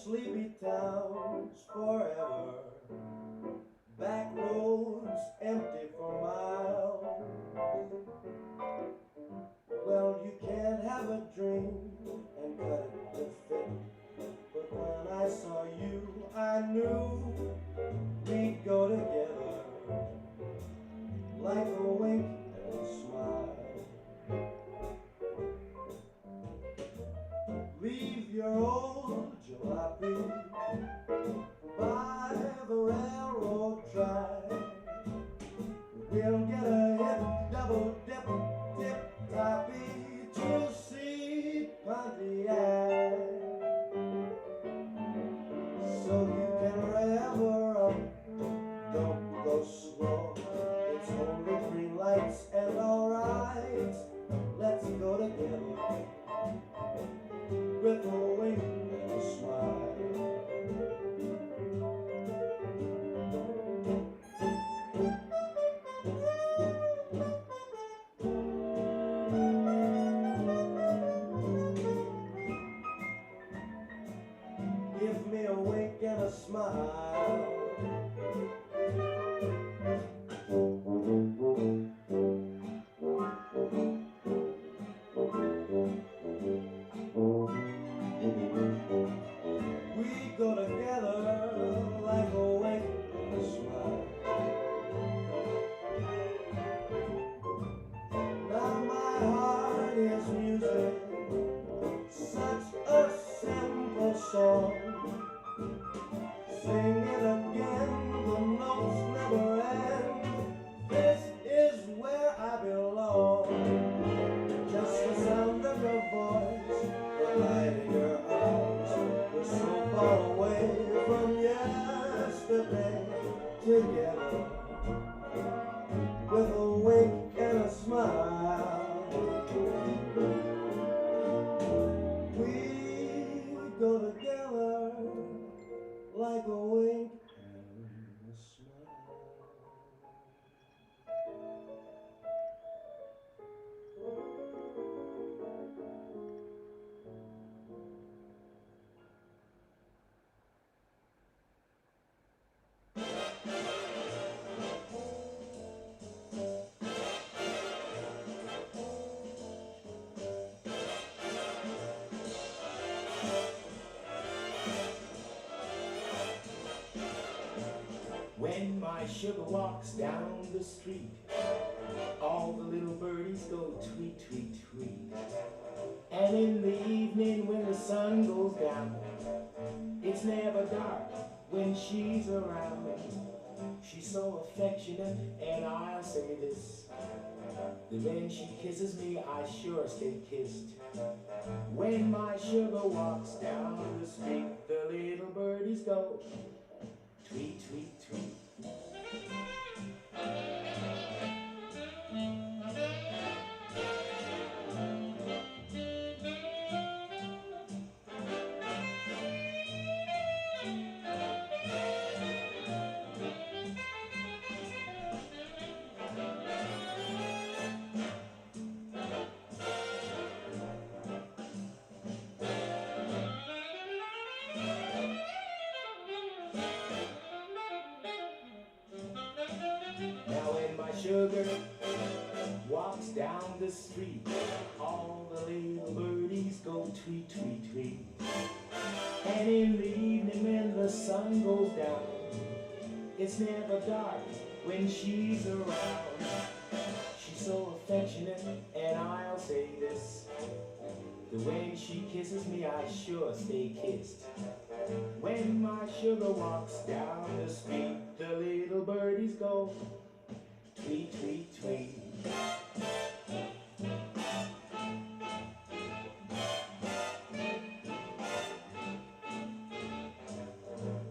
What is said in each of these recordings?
sleepy towns forever, back roads empty for miles. Well, you can't have a dream and cut it to fit, but when I saw you, I knew we'd go together like a wink and a smile. Leave your old jalopy by the railroad track. We'll get a hip, double dip, tip-toppy to see Pontiac. So you can rev her up, don't go slow. It's only green lights and alright. Let's go together with a wink and a smile. Give me a wink and a smile. We go together like a wink and a smile. Now my heart is music, such a simple song. Sing it again, the notes never end. This is where I belong. Just the sound of your voice, the light in your eyes. We're so far away from yesterday. wink and a smile. When my sugar walks down the street, all the little birdies go tweet, tweet, tweet. And in the evening when the sun goes down, it's never dark when she's around. She's so affectionate, and I'll say this, that when she kisses me, I sure stay kissed. When my sugar walks down the street, the little birdies go tweet, tweet, tweet. Now when my sugar walks down the street, all the little birdies go tweet, tweet, tweet. And in the evening when the sun goes down, it's never dark when she's around. She's so affectionate, and I'll say this, that when she kisses me, I sure stay kissed. When my sugar walks down the street, the little birdies go tweet, tweet, tweet.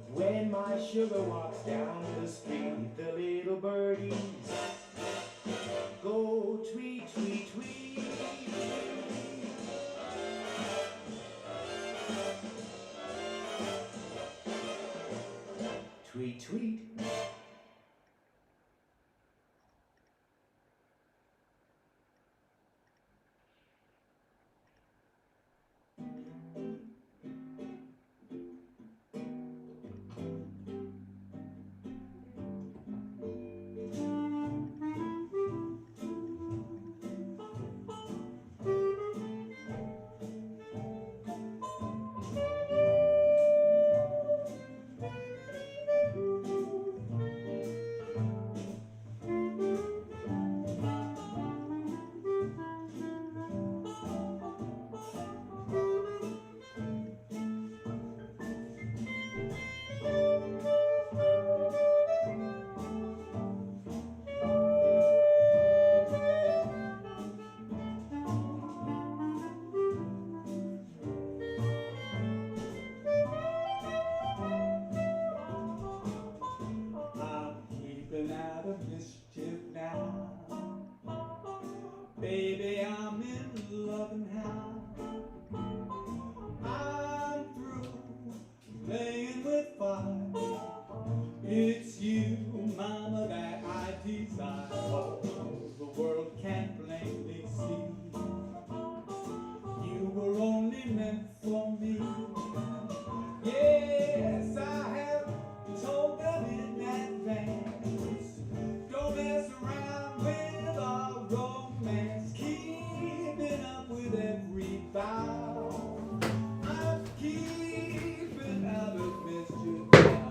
When my sugar walks down the street, the little birdies go tweet, tweet, tweet. Tweet, tweet. Baby, I'm in love and how I'm through playing with fire. It's you, mama, that I desire. Oh, the world can plainly see you were only meant for me. Yes, I have told them in advance, don't mess around with our romance, keeping up with every vow. I'm keeping out of mischief now.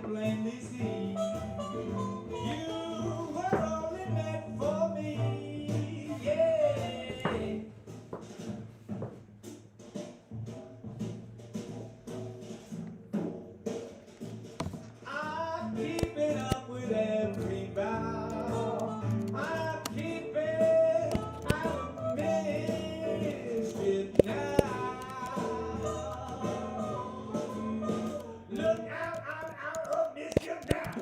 plainly see you were only meant for me. Yeah. I'm keeping up with every vow. I'm keeping out of mischief now. Look out, I'm out of mischief now.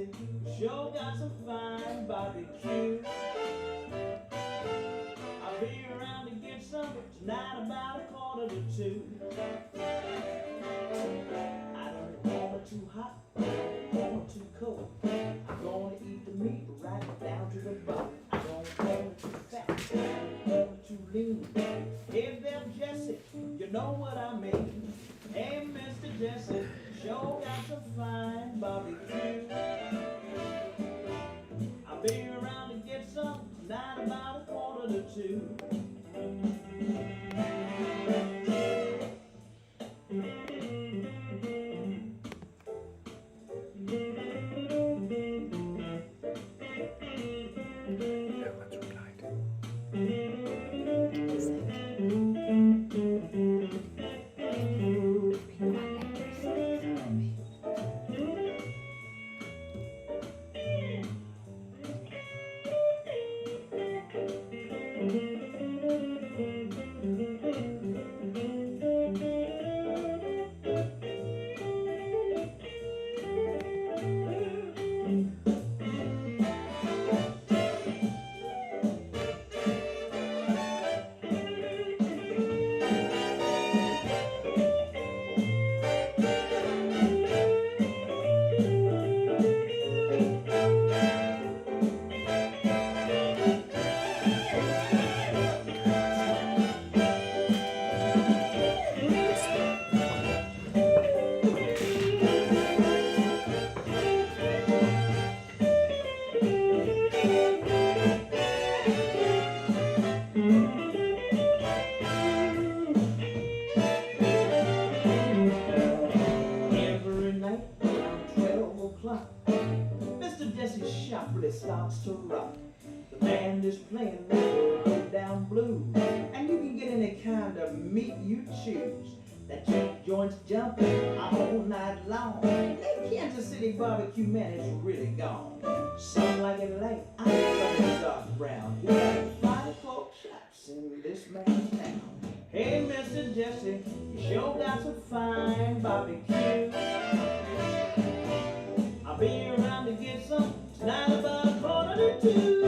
Jesse, sure got some fine barbecue. I'll be around to get some tonight about 1:45. I don't want it too hot, I don't want it too cold. I'm gonna eat the meat right down to the bone. I don't want it too fat, I don't want it too lean. Hey there, Jesse, you know what I mean. Hey, Mr. Jesse, sure got some fine barbecue. I'll be around to get some tonight about 1:45. Starts to rock. The band is playing the down blues, and you can get any kind of meat you choose. That joint's jumping all night long. That Kansas City barbecue, man, it's really gone. Some like it light, I like it dark brown. You got 5 pork chops in this man's town. Hey, Mr. Jesse, you sure got some fine barbecue. I'll be around to get some tonight about 1:45.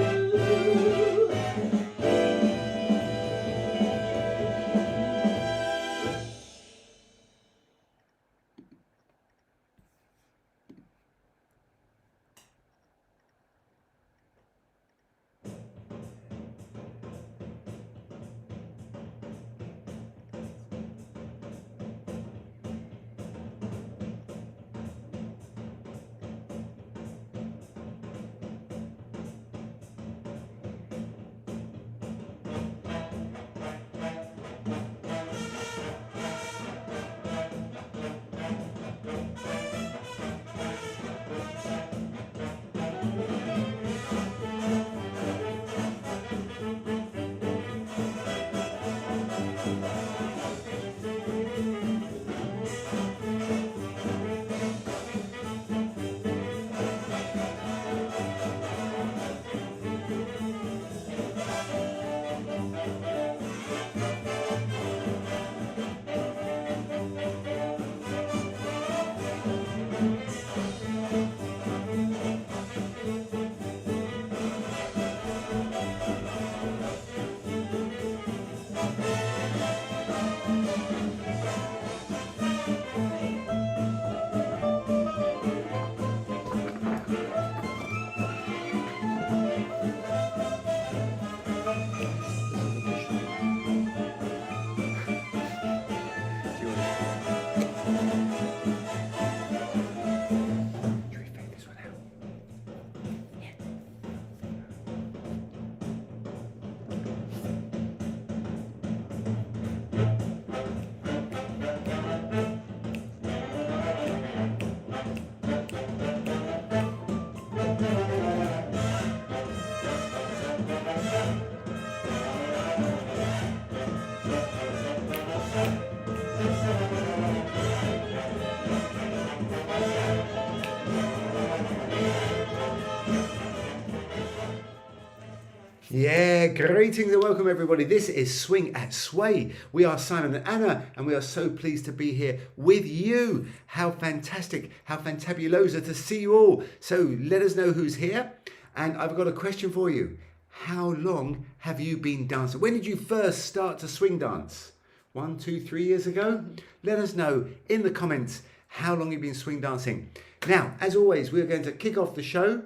Yeah, greetings and welcome everybody. This is Swing at Sway. We are Simon and Anna, and we are so pleased to be here with you. How fantastic, how fantabulosa to see you all. So let us know who's here. And I've got a question for you. How long have you been dancing? When did you first start to swing dance? 1, 2, 3 years ago? Let us know in the comments how long you've been swing dancing. Now, as always, we're going to kick off the show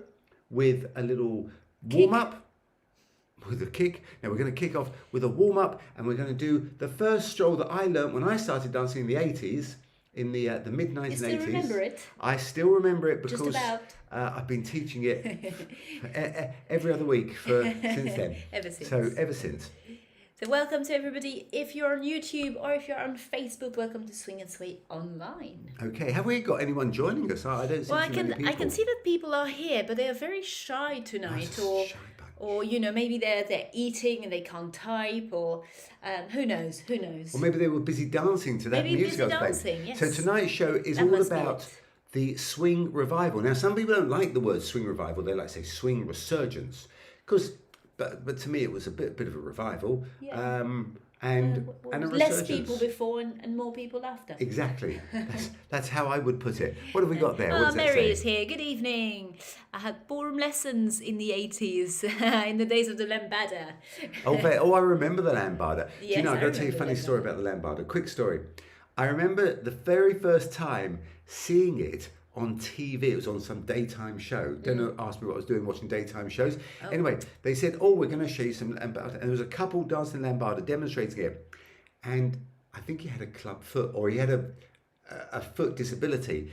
with a little warm-up. With a kick. Now we're going to kick off with a warm-up, and we're going to do the first stroll that I learnt when I started dancing in the 80s, in the mid-1980s. You still remember it? I still remember it because Just about. I've been teaching it every other week since then. Ever since. So ever since. So welcome to everybody. If you're on YouTube or if you're on Facebook, welcome to Swing and Sway Online. Okay, have we got anyone joining us? I don't see Well, too many people. I can see that people are here, but they are very shy tonight, or you know, maybe they're eating and they can't type, or who knows? Or maybe they were busy dancing to that Maybe music I was busy playing. dancing, yes. So tonight's show is That all must be about it. the swing revival. Now, some people don't like the word swing revival. They like to say swing resurgence, but to me it was a bit of a revival. Yeah. And a resurgence. Less people before and more people after. Exactly. That's how I would put it. What have we got there? What does that Mary say? is here. Good evening. I had ballroom lessons in the 80s, in the days of the lambada. I remember the lambada. Do you Yes, know, I've I got to tell you a remember funny the story about the lambada. Quick story. I remember the very first time seeing it on TV. It was on some daytime show. Don't know, ask me what I was doing watching daytime shows. Oh. Anyway, they said, we're going to show you some lambada. And there was a couple dancing lambada demonstrating it. And I think he had a club foot, or he had a foot disability.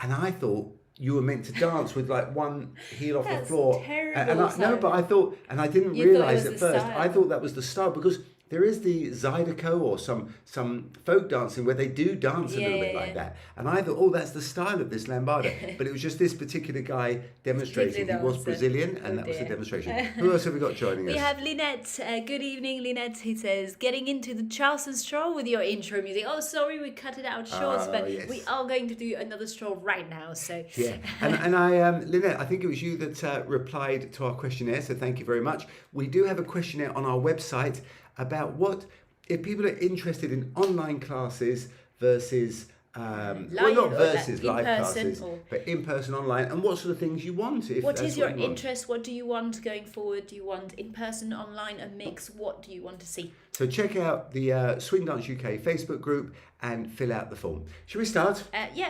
And I thought you were meant to dance with like one heel off the floor. Terrible. But I thought, and I didn't You thought it realise was at the first, style. I thought that was the style, because there is the Zydeco or some folk dancing where they do dance a little bit like that. And I thought, that's the style of this lambada. But it was just this particular guy demonstrating. He was dancer. Brazilian, and that was the demonstration. Who else have we got joining us? We have Lynette. Good evening, Lynette. He says, getting into the Charleston Stroll with your intro music. Oh, sorry, we cut it out short, but yes. we are going to do another stroll right now. So Yeah, and I, Lynette, I think it was you that replied to our questionnaire, so thank you very much. We do have a questionnaire on our website about what, if people are interested in online classes versus, not versus live classes, but in-person, online, and what sort of things you want. what is your interest? What do you want going forward? Do you want in-person, online, a mix? What do you want to see? So check out the SwingdanceUK Facebook group and fill out the form. Should we start?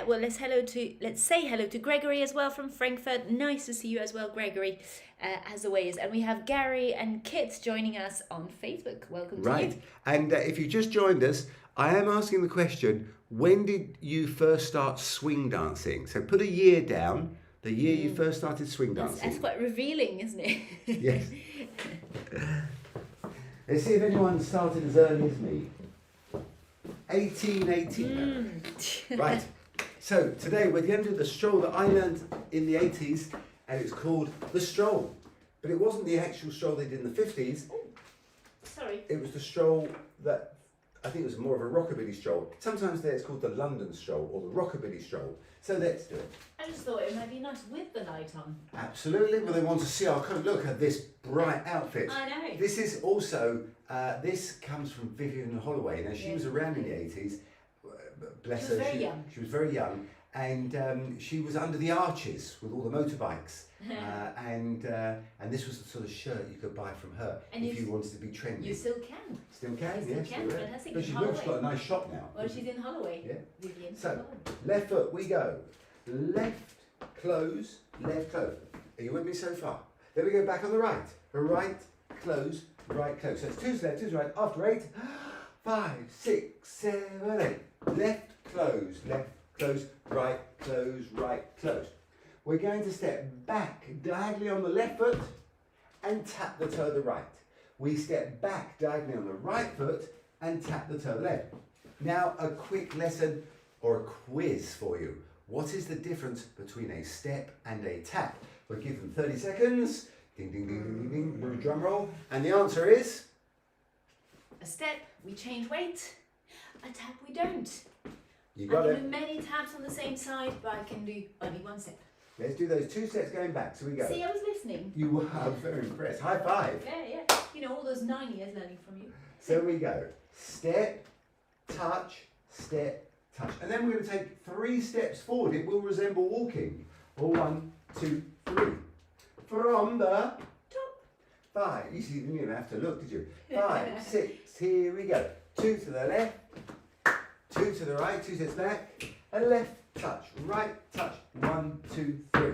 Well, let's say hello to Gregory as well from Frankfurt. Nice to see you as well, Gregory, as always. And we have Gary and Kit joining us on Facebook. Welcome to you. And if you just joined us, I am asking the question, when did you first start swing dancing? So put a year down, the year you first started swing dancing. That's quite revealing, isn't it? Yes. Let's see if anyone started as early as me. 1880. Right. So today we're going to do the stroll that I learned in the 80s, and it's called the Stroll. But it wasn't the actual stroll they did in the 50s. Sorry. It was the stroll that I think it was more of a rockabilly stroll. Sometimes there it's called the London stroll or the rockabilly stroll. So let's do it. I just thought it might be nice with the light on. Absolutely. Well, they want to see our look at this bright outfit. I know. This is also, this comes from Vivian Holloway. Now, she was around in the 80s. Bless her. She was very young. And she was under the arches with all the motorbikes. And this was the sort of shirt you could buy from her if you wanted to be trendy. You still can. Still can, Still yes. can. Fantastic. But she's got a nice shop now. Well, she's in Holloway. Yeah. Vivian. So, left foot, we go. Left, close, left, close. Are you with me so far? Then we go back on the right. Right, close, right, close. So it's two's left, two's right. After 8, 5, 6, 7, 8. Left, close, right, close. We're going to step back diagonally on the left foot and tap the toe of the right. We step back diagonally on the right foot and tap the toe of the left. Now a quick lesson or a quiz for you. What is the difference between a step and a tap? We'll give them 30 seconds. Ding, ding, ding, ding, ding, ding, drum roll. And the answer is? A step, we change weight. A tap, we don't. You got I it. can do many taps on the same side, but I can do only one step. Let's do those 2 sets going back. So we go. See, I was listening. You were very impressed. High five. Yeah. You know, all those 9 years learning from you. So we go. Step, touch, step, touch. And then we're going to take 3 steps forward. It will resemble walking. 1, 2, 3. From the top. 5. You see, you didn't even have to look, did you? 5, 6. Here we go. 2 to the left. 2 to the right. 2 steps back. A left touch. Right touch. 1, 2, 3.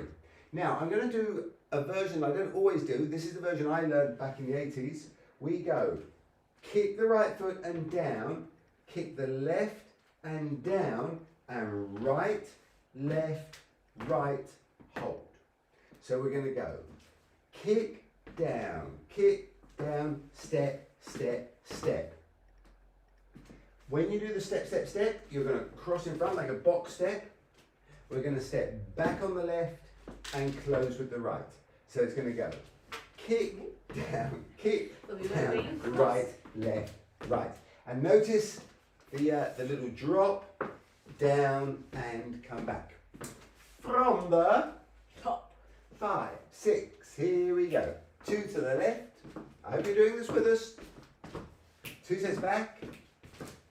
Now, I'm going to do a version I don't always do. This is the version I learned back in the 80s. We go. Kick the right foot and down. Kick the left and down. And right, left, right, hold. So we're going to go. Kick, down, step, step, step. When you do the step, step, step, you're going to cross in front like a box step. We're going to step back on the left and close with the right. So it's going to go kick, down, right, left, right. And notice the little drop, down and come back. From the Top. 5, 6, here we go. 2 to the left. I hope you're doing this with us. 2 steps back.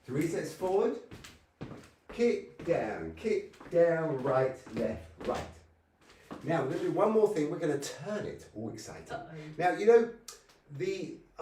3 steps forward. Kick, down, right, left, right. Now we're going to do one more thing. We're going to turn it. All exciting. Now, you know,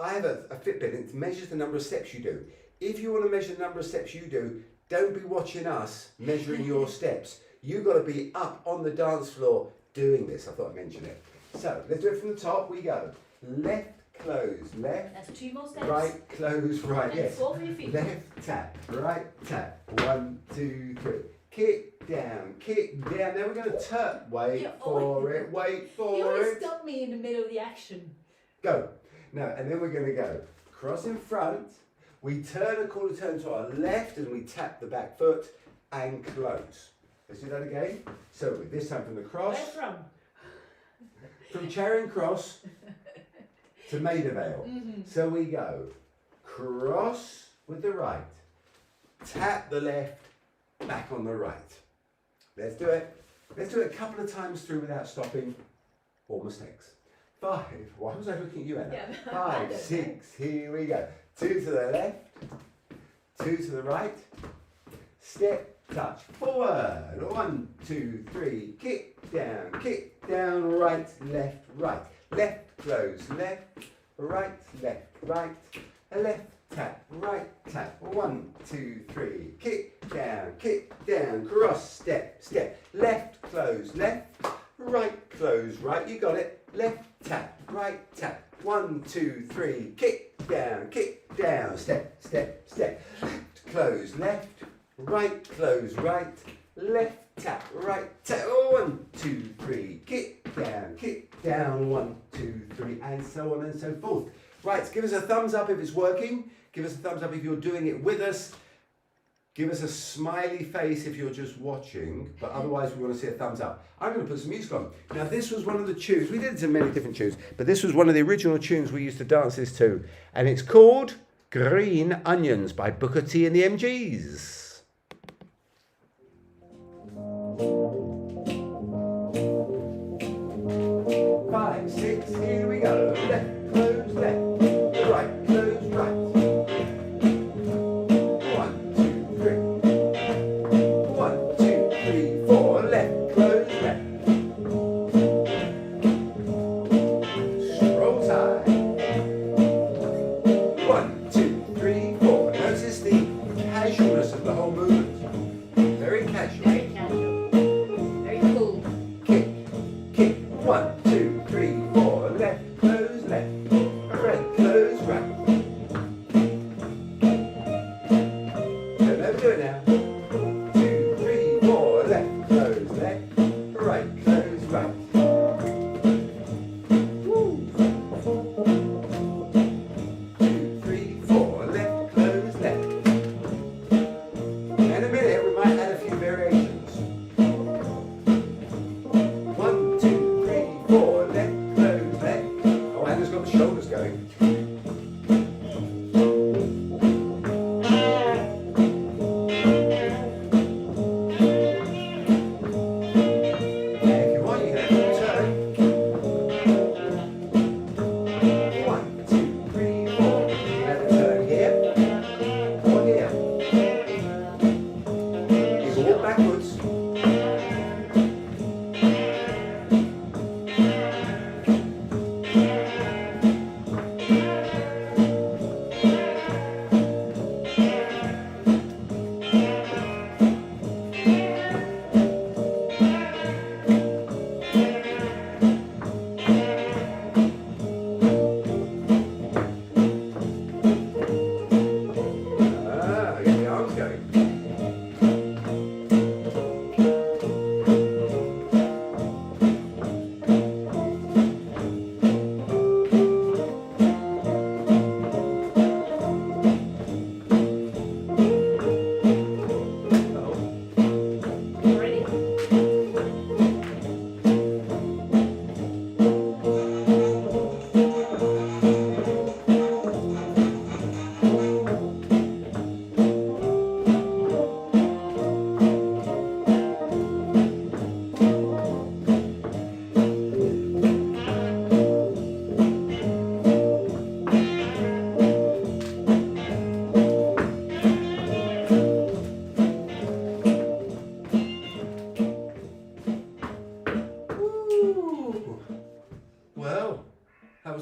I have a Fitbit and it measures the number of steps you do. If you want to measure the number of steps you do, don't be watching us measuring your steps. You've got to be up on the dance floor doing this. I thought I'd mention it. So let's do it from the top. We go. Left, close, left. That's 2 more steps. Right, close, right. And Yes. 4 for your feet. Left tap, right tap. 1, 2, 3. Kick down, kick down. Now we're going to turn. Wait for it. Wait for You always it. stop me in the middle of the action. Go. Now, and then we're going to go cross in front. We turn a quarter turn to our left and we tap the back foot and close. Let's do that again. So this time from the cross. Where from? From Charing Cross to Maida Vale. So we go cross with the right, tap the left, back on the right. Let's do it. Let's do it a couple of times through without stopping or mistakes. 5. Why was I looking at you, Anna? Yeah. 5, 6. Here we go. 2 to the left, 2 to the right. Step, touch, forward. 1, 2, 3. Kick down, right, left, right. Left, close, left, right, right. A left tap, right tap. 1, 2, 3. Kick down, cross, step, step. Left, close, left, right, close, right. You got it. Left tap, right tap. 1, 2, 3. Kick down, step, step, step. Left, close, left, right, close, right. Left tap, right tap. 1, 2, 3. Kick down. 1, 2, 3, and so on and so forth. Right, give us a thumbs up if it's working. Give us a thumbs up if you're doing it with us. Give us a smiley face if you're just watching, but otherwise we want to see a thumbs up. I'm going to put some music on. Now this was one of the tunes, we did it in many different tunes, but this was one of the original tunes we used to dance this to, and it's called Green Onions by Booker T and the MGs. 5, 6, here we go. Left, close, left. Right, close, right. 1, 2, 3. 1, 2, 3, 4. Left, close, left. Stroll time. 1, 2, 3, 4. Notice the casualness of the whole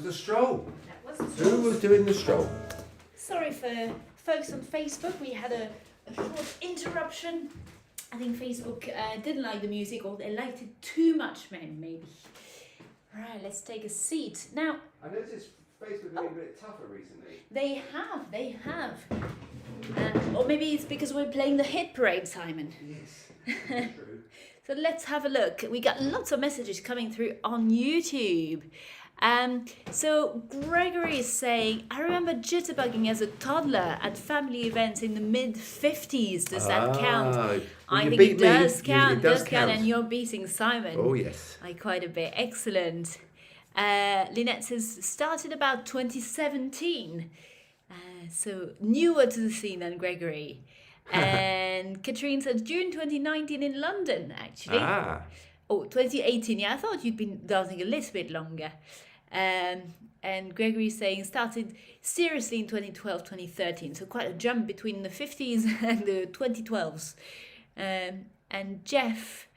the stroll? That was Who was doing the stroll? Sorry for folks on Facebook, we had a short interruption. I think Facebook didn't like the music, or they liked it too much, maybe. Right, let's take a seat. Now, I noticed Facebook has been a bit tougher recently. they have. Or maybe it's because we're playing the hit parade, Simon. Yes, true. So let's have a look. We got lots of messages coming through on YouTube. So Gregory is saying, I remember jitterbugging as a toddler at family events in the mid-50s. Does that count? Well, I you think beat it me. does It count. does Count, count. and you're beating Simon. Oh, yes. By quite a bit. Excellent. Lynette says, started about 2017. So newer to the scene than Gregory. And Katrine says, June 2019 in London, actually. Ah. Oh, 2018. Yeah, I thought you'd been dancing a little bit longer. And Gregory saying started seriously in 2012, 2013. So quite a jump between the 50s and the 2012s. And Jeff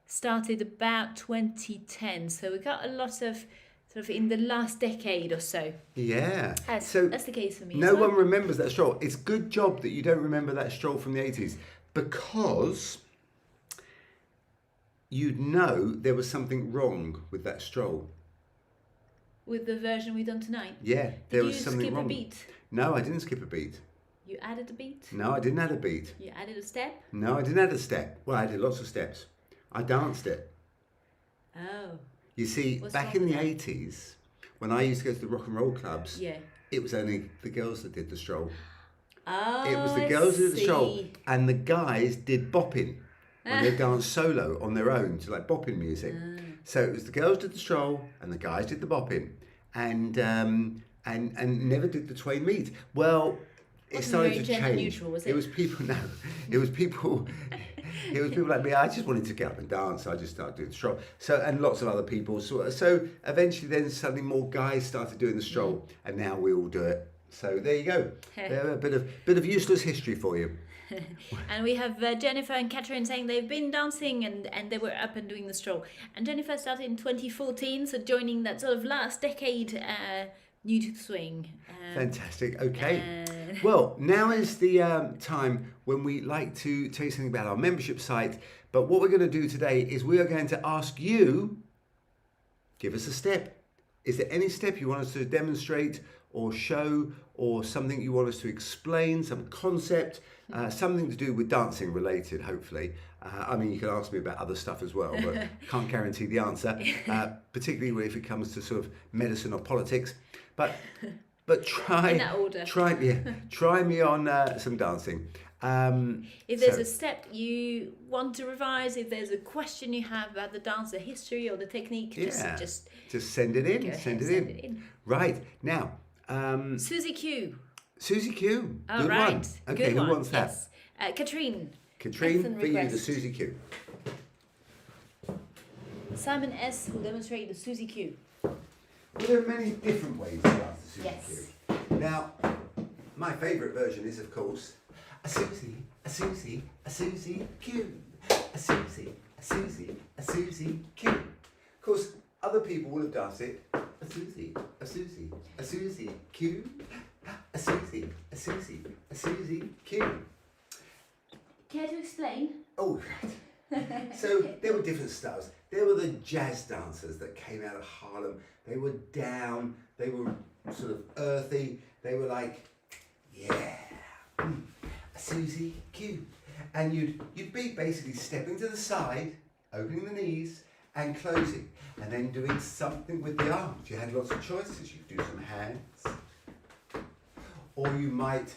started about 2010. So we got a lot of sort of in the last decade or so. Yeah. That's the case for me. No as well. one remembers that stroll. It's good job that you don't remember that stroll from the 80s, because you'd know there was something wrong with that stroll. With the version we've done tonight. Yeah, there Did was you something skip wrong. a beat? No, I didn't skip a beat. You added a beat? No, I didn't add a beat. You added a step? No, I didn't add a step. Well, I did lots of steps. I danced it. Oh. You see, What's back wrong in with the that? 80s, when I used to go to the rock and roll clubs, Yeah. it was only the girls that did the stroll. Oh, It was the I girls who did the stroll, see. and the guys did bopping. When they danced solo on their own, to like bopping music. So it was the girls did the stroll and the guys did the bopping, and never did the twain meet. Well, it Wasn't started very to gender change. neutral, was It it? was people. No, it was people. It was people like me. I just wanted to get up and dance. So I just started doing the stroll. So, and lots of other people. So eventually, then suddenly more guys started doing the stroll, and now we all do it. So there you go. There, a bit of useless history for you. And we have Jennifer and Catherine saying they've been dancing and they were up and doing the stroll. And Jennifer started in 2014, so joining that sort of last decade new to the swing. Fantastic. Okay. Well, now is the time when we like to tell you something about our membership site. But what we're going to do today is we are going to ask you, give us a step. Is there any step you want us to demonstrate or show, or something you want us to explain, some concept, something to do with dancing related, hopefully. I mean, you can ask me about other stuff as well, but can't guarantee the answer, particularly if it comes to sort of medicine or politics. But try In that order. try me on some dancing. If there's a step you want to revise, if there's a question you have about the dance, the history or the technique, just send it in. go ahead, Send it send in. it in. Right now, Susie Q. Susie Q. All Good right. one. Okay, Good who one. wants that? Yes. Katrine. Katrine, Anthem for you, the request. Susie Q. Simon S. will demonstrate the Susie Q. Well, there are many different ways to dance the Susie Yes. Q. Now, my favourite version is, of course, a Susie, a Susie, a Susie Q. A Susie, a Susie, a Susie Q. Of course, other people will have danced it. A Susie, a Susie, a Susie Q. A Susie, a Susie, a Susie Q. Care to explain? Oh, right. So there were different styles. There were the jazz dancers that came out of Harlem. They were down, they were sort of earthy. They were like, yeah, a Susie Q. And you'd be basically stepping to the side, opening the knees and closing, and then doing something with the arms. You had lots of choices. You could do some hands, or you might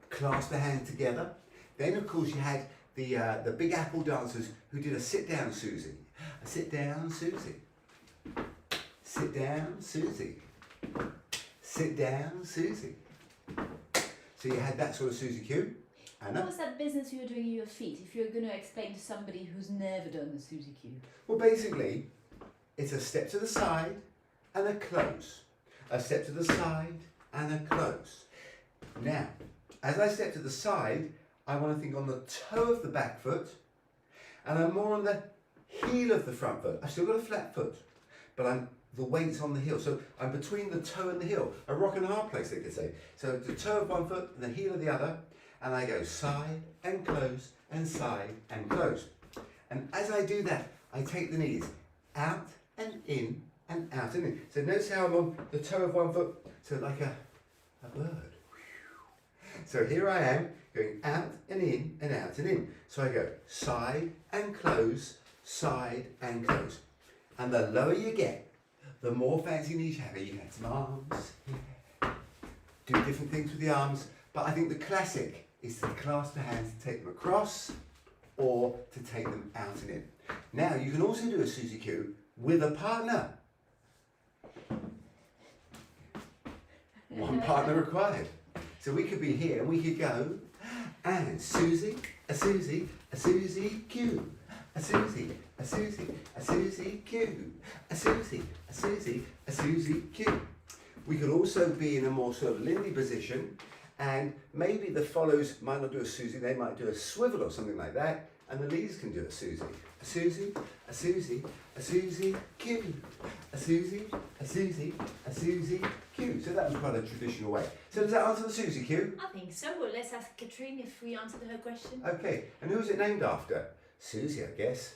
clasp the hands together. Then, of course, you had the Big Apple dancers who did a sit-down Susie. A sit-down Susie. Sit-down Susie. Sit-down Susie. So you had that sort of Susie Q. Anna? What was that business you were doing with your feet if you're going to explain to somebody who's never done the Susie Q? Well, basically, it's a step to the side and a close. A step to the side and a close. Now, as I step to the side, I want to think on the toe of the back foot, and I'm more on the heel of the front foot. I've still got a flat foot, but I'm the weight's on the heel. So I'm between the toe and the heel. A rock and a hard place, they could say. So the toe of one foot and the heel of the other. And I go side and close and side and close. And as I do that, I take the knees out and in and out and in. So notice how I'm on the toe of one foot, so like a bird. So here I am going out and in and out and in. So I go side and close, side and close. And the lower you get, the more fancy knees you have. You can have some arms, do different things with the arms. But I think the classic is to clasp the hands to take them across or to take them out and in. Now you can also do a Susie Q with a partner. One partner required. So we could be here and we could go, and Susie, a Susie, a Susie Q, a Susie, a Susie, a Susie Q, a Susie, a Susie, a Susie Q. We could also be in a more sort of Lindy position, and maybe the follows might not do a Susie, they might do a swivel or something like that, and the leads can do a Susie. A Susie, a Susie, a Susie Q, a Susie, a Susie, a Susie Q. So that was quite a traditional way. So does that answer the Susie Q? I think so. Well, let's ask Katrine if we answered her question. Okay, and who was it named after? Susie, I guess.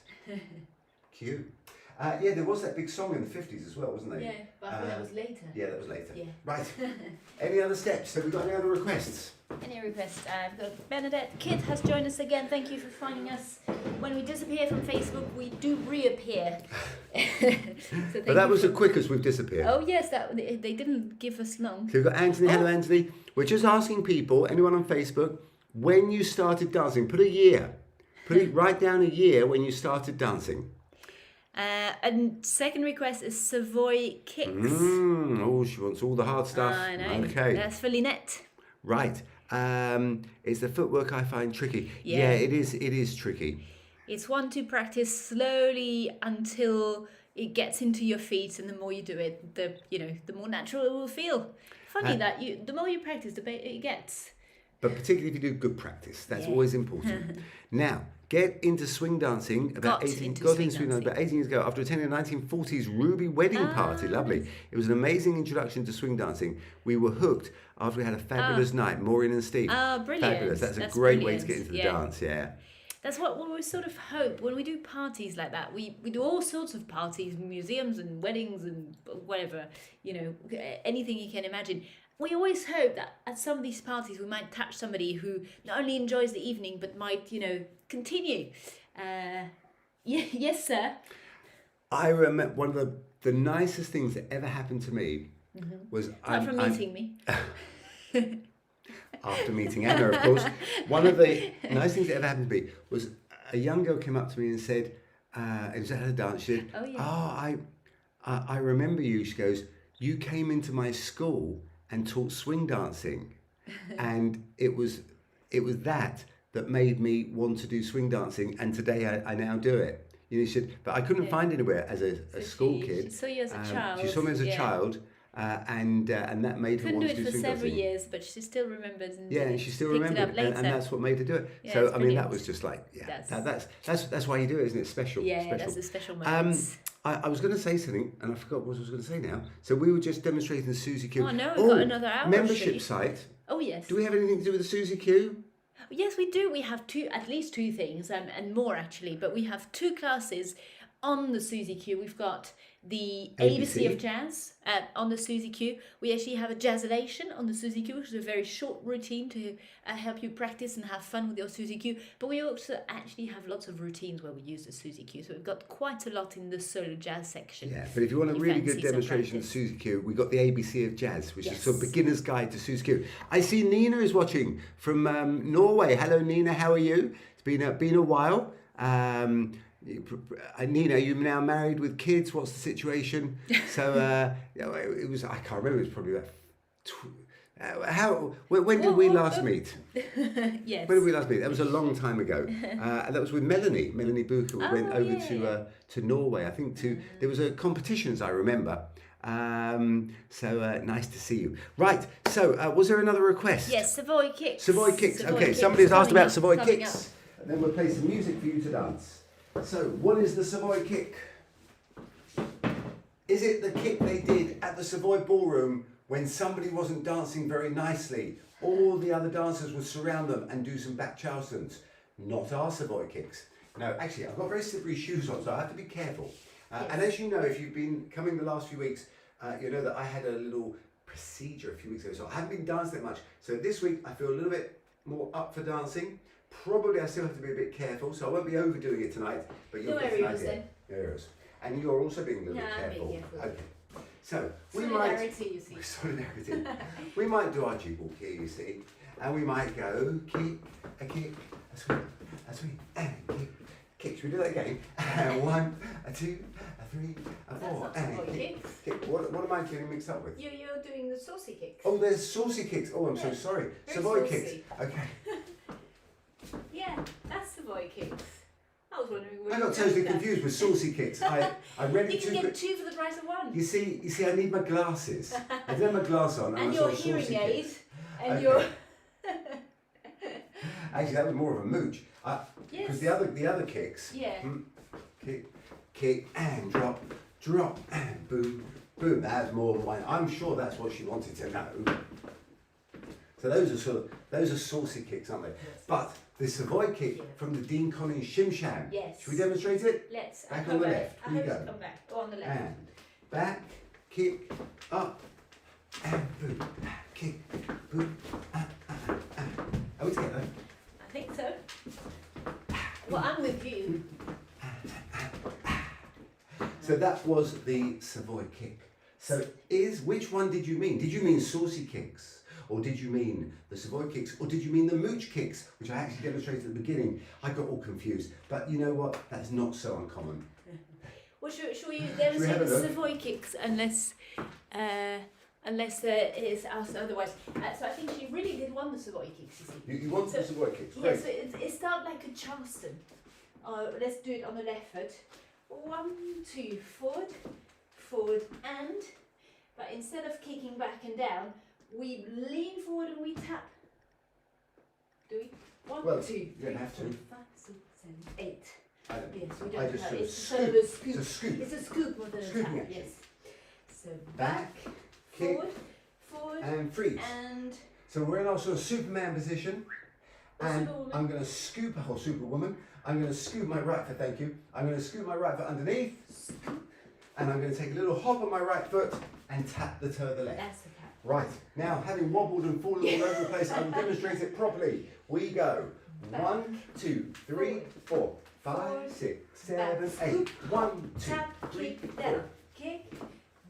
Q. Yeah, there was that big song in the 50s as well, wasn't there? Yeah, but I thought that was later. Yeah, that was later. Yeah. Right. Any other steps? Have we got any other requests? Any requests? I've got Bernadette. Kit has joined us again. Thank you for finding us. When we disappear from Facebook, we do reappear. So But that was the quickest we've disappeared. Oh yes, they didn't give us long. So we've got Anthony. Hello, Anthony. We're just asking people, anyone on Facebook, when you started dancing. Put a year. Write down a year when you started dancing. And second request is Savoy Kicks. Oh, she wants all the hard stuff. I know. Okay. That's for Lynette. Right. It's the footwork I find tricky. Yeah, it is tricky. It's one to practice slowly until it gets into your feet, and the more you do it, the more natural it will feel. Funny that the more you practice, the better it gets. But particularly if you do good practice, that's always important. Now, get into swing dancing about 18 years ago after attending a 1940s Ruby wedding party. Lovely. It was an amazing introduction to swing dancing. We were hooked after we had a fabulous night, Maureen and Steve. Brilliant. Fabulous. That's a great way to get into the dance, That's what we sort of hope when we do parties like that. We do all sorts of parties, museums and weddings and whatever, anything you can imagine. We always hope that at some of these parties we might touch somebody who not only enjoys the evening but might, continue. Yes, sir. I remember one of the nicest things that ever happened to me was... From meeting me. After meeting Anna, of course. One of the nice things that ever happened to me was a young girl came up to me and said, it was at a dance, she said, I remember you. She goes, you came into my school and taught swing dancing, and it was that made me want to do swing dancing, and today I now do it. She said, but I couldn't find anywhere as a school kid. She saw you as a child. She saw me as a child, and that made her want to do swing dancing. Couldn't do it for several years, but she still remembers. And she still remembered, and that's what made her do it. Yeah, so I mean, that was just like, that's why you do it, isn't it? Special. Yeah, special. that's a special moment. I was going to say something, and I forgot what I was going to say now. So we were just demonstrating the Susie Q. Oh no, we've got another hour. Membership site. Oh yes. Do we have anything to do with the Susie Q? Yes, we do. We have at least two things, and more actually. But we have two classes on the Susie Q. We've got the ABC of Jazz on the Susie Q. We actually have a jazzolation on the Susie Q, which is a very short routine to help you practice and have fun with your Susie Q. But we also actually have lots of routines where we use the Susie Q. So we've got quite a lot in the solo jazz section. Yeah, but if you want a really good demonstration of Susie Q, we've got the ABC of Jazz, which is sort of beginner's guide to Susie Q. I see Nina is watching from Norway. Hello, Nina. How are you? It's been a while. Nina, you're now married with kids. What's the situation? So it was. I can't remember. It was probably about. When did we last meet? Yes. When did we last meet? That was a long time ago. And that was with Melanie Bucher. We went over to Norway. I think there was a competition, as I remember. So nice to see you. Right. So was there another request? Yes, Savoy Kicks. Savoy Kicks. Okay. Somebody has asked about Savoy Kicks. And then we'll play some music for you to dance. So, what is the Savoy kick? Is it the kick they did at the Savoy Ballroom when somebody wasn't dancing very nicely? All the other dancers would surround them and do some back Charlestons. Not our Savoy kicks. No, actually, I've got very slippery shoes on, so I have to be careful. And as you know, if you've been coming the last few weeks, you know that I had a little procedure a few weeks ago, so I haven't been dancing that much. So this week, I feel a little bit more up for dancing. Probably I still have to be a bit careful, so I won't be overdoing it tonight, but you'll get an idea. No errors. And you're also being a little bit careful. Okay. So we Solidarity, you see. Solidarity. We might do our jig walk here, you see, and we might go kick, a swing, and kick. Should we do that again? 1, a 2, a 3, a 4, and a kick. What am I getting mixed up with? You're doing the saucy kicks. Oh, there's saucy kicks. Oh, I'm so sorry. Savoy kicks. Okay. Yeah, that's Savoy kicks. I was wondering where I got totally confused with saucy kicks. I read You it can too get quick. 2 for the price of 1. You see, I need my glasses. I didn't have my glass on, And I your saw hearing saucy aid. kicks. And Okay. your... Actually, that was more of a mooch. Because the other kicks. Yeah. Kick and drop and boom, boom. That's more than one. I'm sure that's what she wanted to know. So those are saucy kicks, aren't they? Yes. But the Savoy kick from the Dean Collins Shim Sham. Yes. Should we demonstrate it? Let's. Back on the left. I Here we hope go. to come back. Go on the left. And back, kick, up, and boom, kick, boom, Are we together? I think so. Well, I'm with you. So that was the Savoy kick. So which one did you mean? Did you mean saucy kicks? Or did you mean the Savoy kicks? Or did you mean the mooch kicks, which I actually demonstrated at the beginning? I got all confused. But you know what? That's not so uncommon. Well, should we demonstrate have a the look? Savoy kicks unless it is asked otherwise? So I think she really did want the Savoy kicks, you see. You want the Savoy kicks? Great. Yeah, so it started like a Charleston. Let's do it on the left foot. 1, 2, forward, and. But instead of kicking back and down, we lean forward and we tap. Do we? 1, Well, 2, you 3, don't have 4, to. 5, 6, 7, 8. I don't. Yes, we I don't just have. sort of It's sort of a scoop. It's a scoop. It's a scoop more than a Scooping tap. action. Yes. So Back, kick, forward, and freeze. and So we're in our sort of Superman position. And Superwoman. I'm going to scoop, or Superwoman. I'm going to scoop my right foot, thank you. I'm going to scoop my right foot underneath. And I'm going to take a little hop on my right foot and tap the toe of the left. that's the tap. Right, now having wobbled and fallen all over the place, I will demonstrate it properly. We go. 1, 2, 3, 4, 5, 6, 7, 8. 1, 2, Tap, 3, kick, 4. down, kick,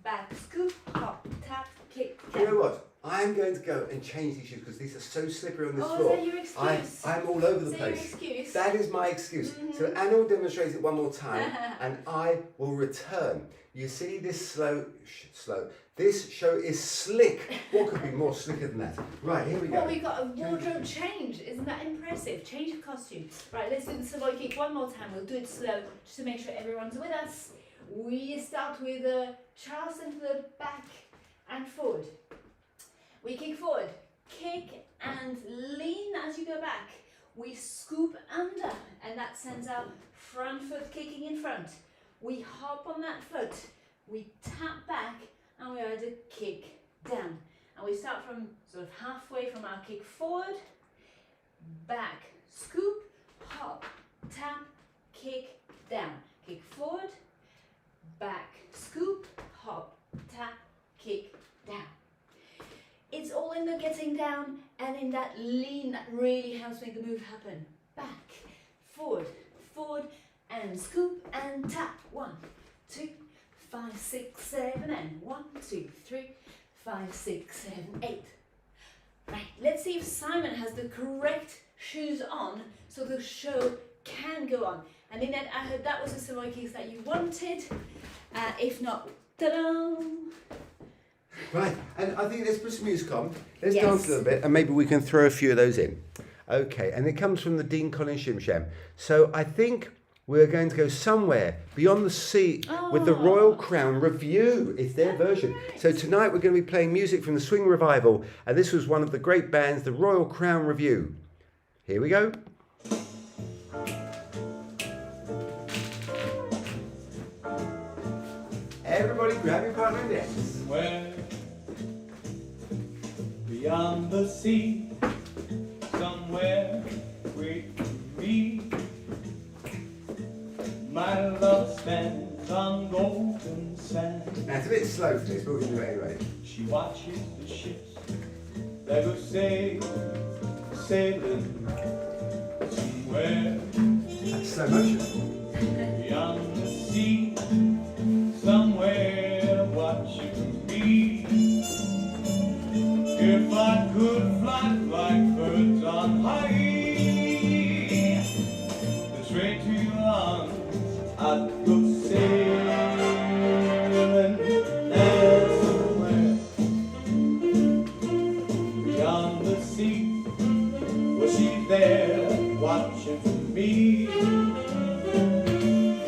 back, scoop, hop, tap, kick, You know down. what? I'm going to go and change these shoes because these are so slippery on this Oh, floor. is that your excuse? I'm all over the Is that your place. excuse? That is my excuse. So Anna will demonstrate it one more time and I will return. You see this this show is slick. What could be more slicker than that? Right, here we go. Well, we've got a wardrobe change. Isn't that impressive? Change of costume. Right, let's do the Savoy kick one more time. We'll do it slow just to make sure everyone's with us. We start with a Charleston to the back and forward. We kick forward, kick and lean as you go back. We scoop under and that sends our front foot kicking in front. We hop on that foot, we tap back and we either kick down. And we start from sort of halfway from our kick forward, back, scoop, hop, tap, kick, down. Kick forward, back, scoop, hop, tap, kick, down. It's all in the getting down and in that lean that really helps make the move happen. Back, forward, and scoop and tap. 1, 2, 5, 6, 7, and 1, 2, 3, 5, 6, 7, 8. Right, let's see if Simon has the correct shoes on so the show can go on. And Lynette, I heard that was the Savoy kicks that you wanted. If not, ta-da! Right, and I think let's put some music on. Let's Yes. dance a little bit and maybe we can throw a few of those in. Okay, and it comes from the Dean Collins Shim Sham. So I think we're going to go somewhere beyond the sea with the Royal Crown Review. It's their version. So tonight we're going to be playing music from the Swing Revival, and this was one of the great bands, the Royal Crown Review. Here we go. Everybody Everybody grab your partner in dance. Somewhere beyond the sea, somewhere we meet. My love stands on golden sand. Now it's a bit slow for this, but we can do it anyway. She watches the ships that go sailing somewhere That's slow motion. beyond the sea, somewhere watching me. If I could fly like birds on high, then straight to your arms I'd go sailing. And somewhere beyond the sea, well, she's there watching for me.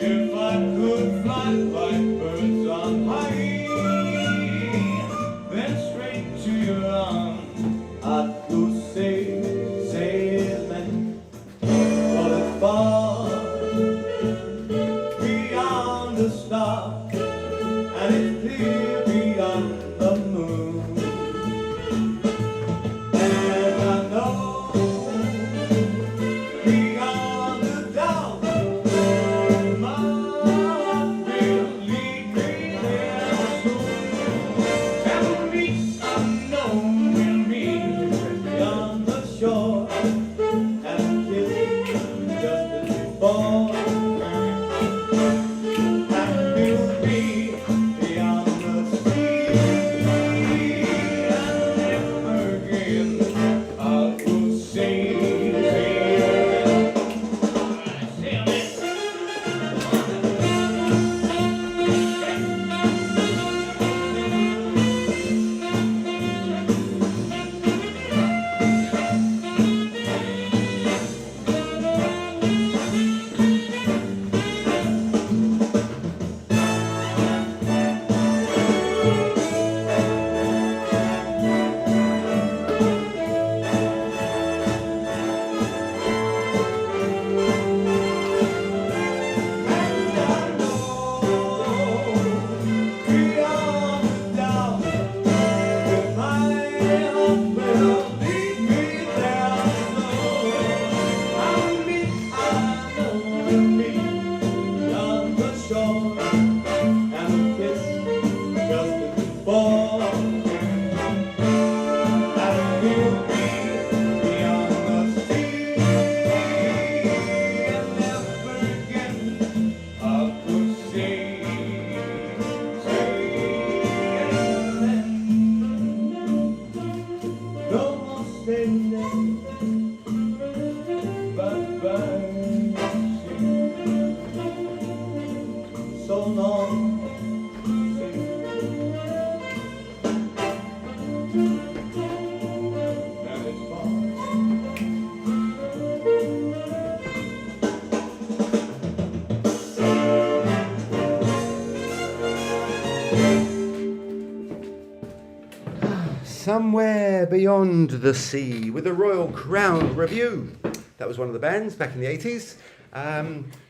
If I could fly like birds on high, then straight to your arms I'd go sailing. Well, it's far beyond the star, and it's clear beyond the moon. And I know beyond the doubt, my heart will lead me there soon. And we, I know, will meet beyond the shore, and kiss just as before. And we'll be beyond the sea, and never again I'll go sailing. So long, and it's far. Somewhere Beyond the Sea with the Royal Crown Review. That was one of the bands back in the 80s.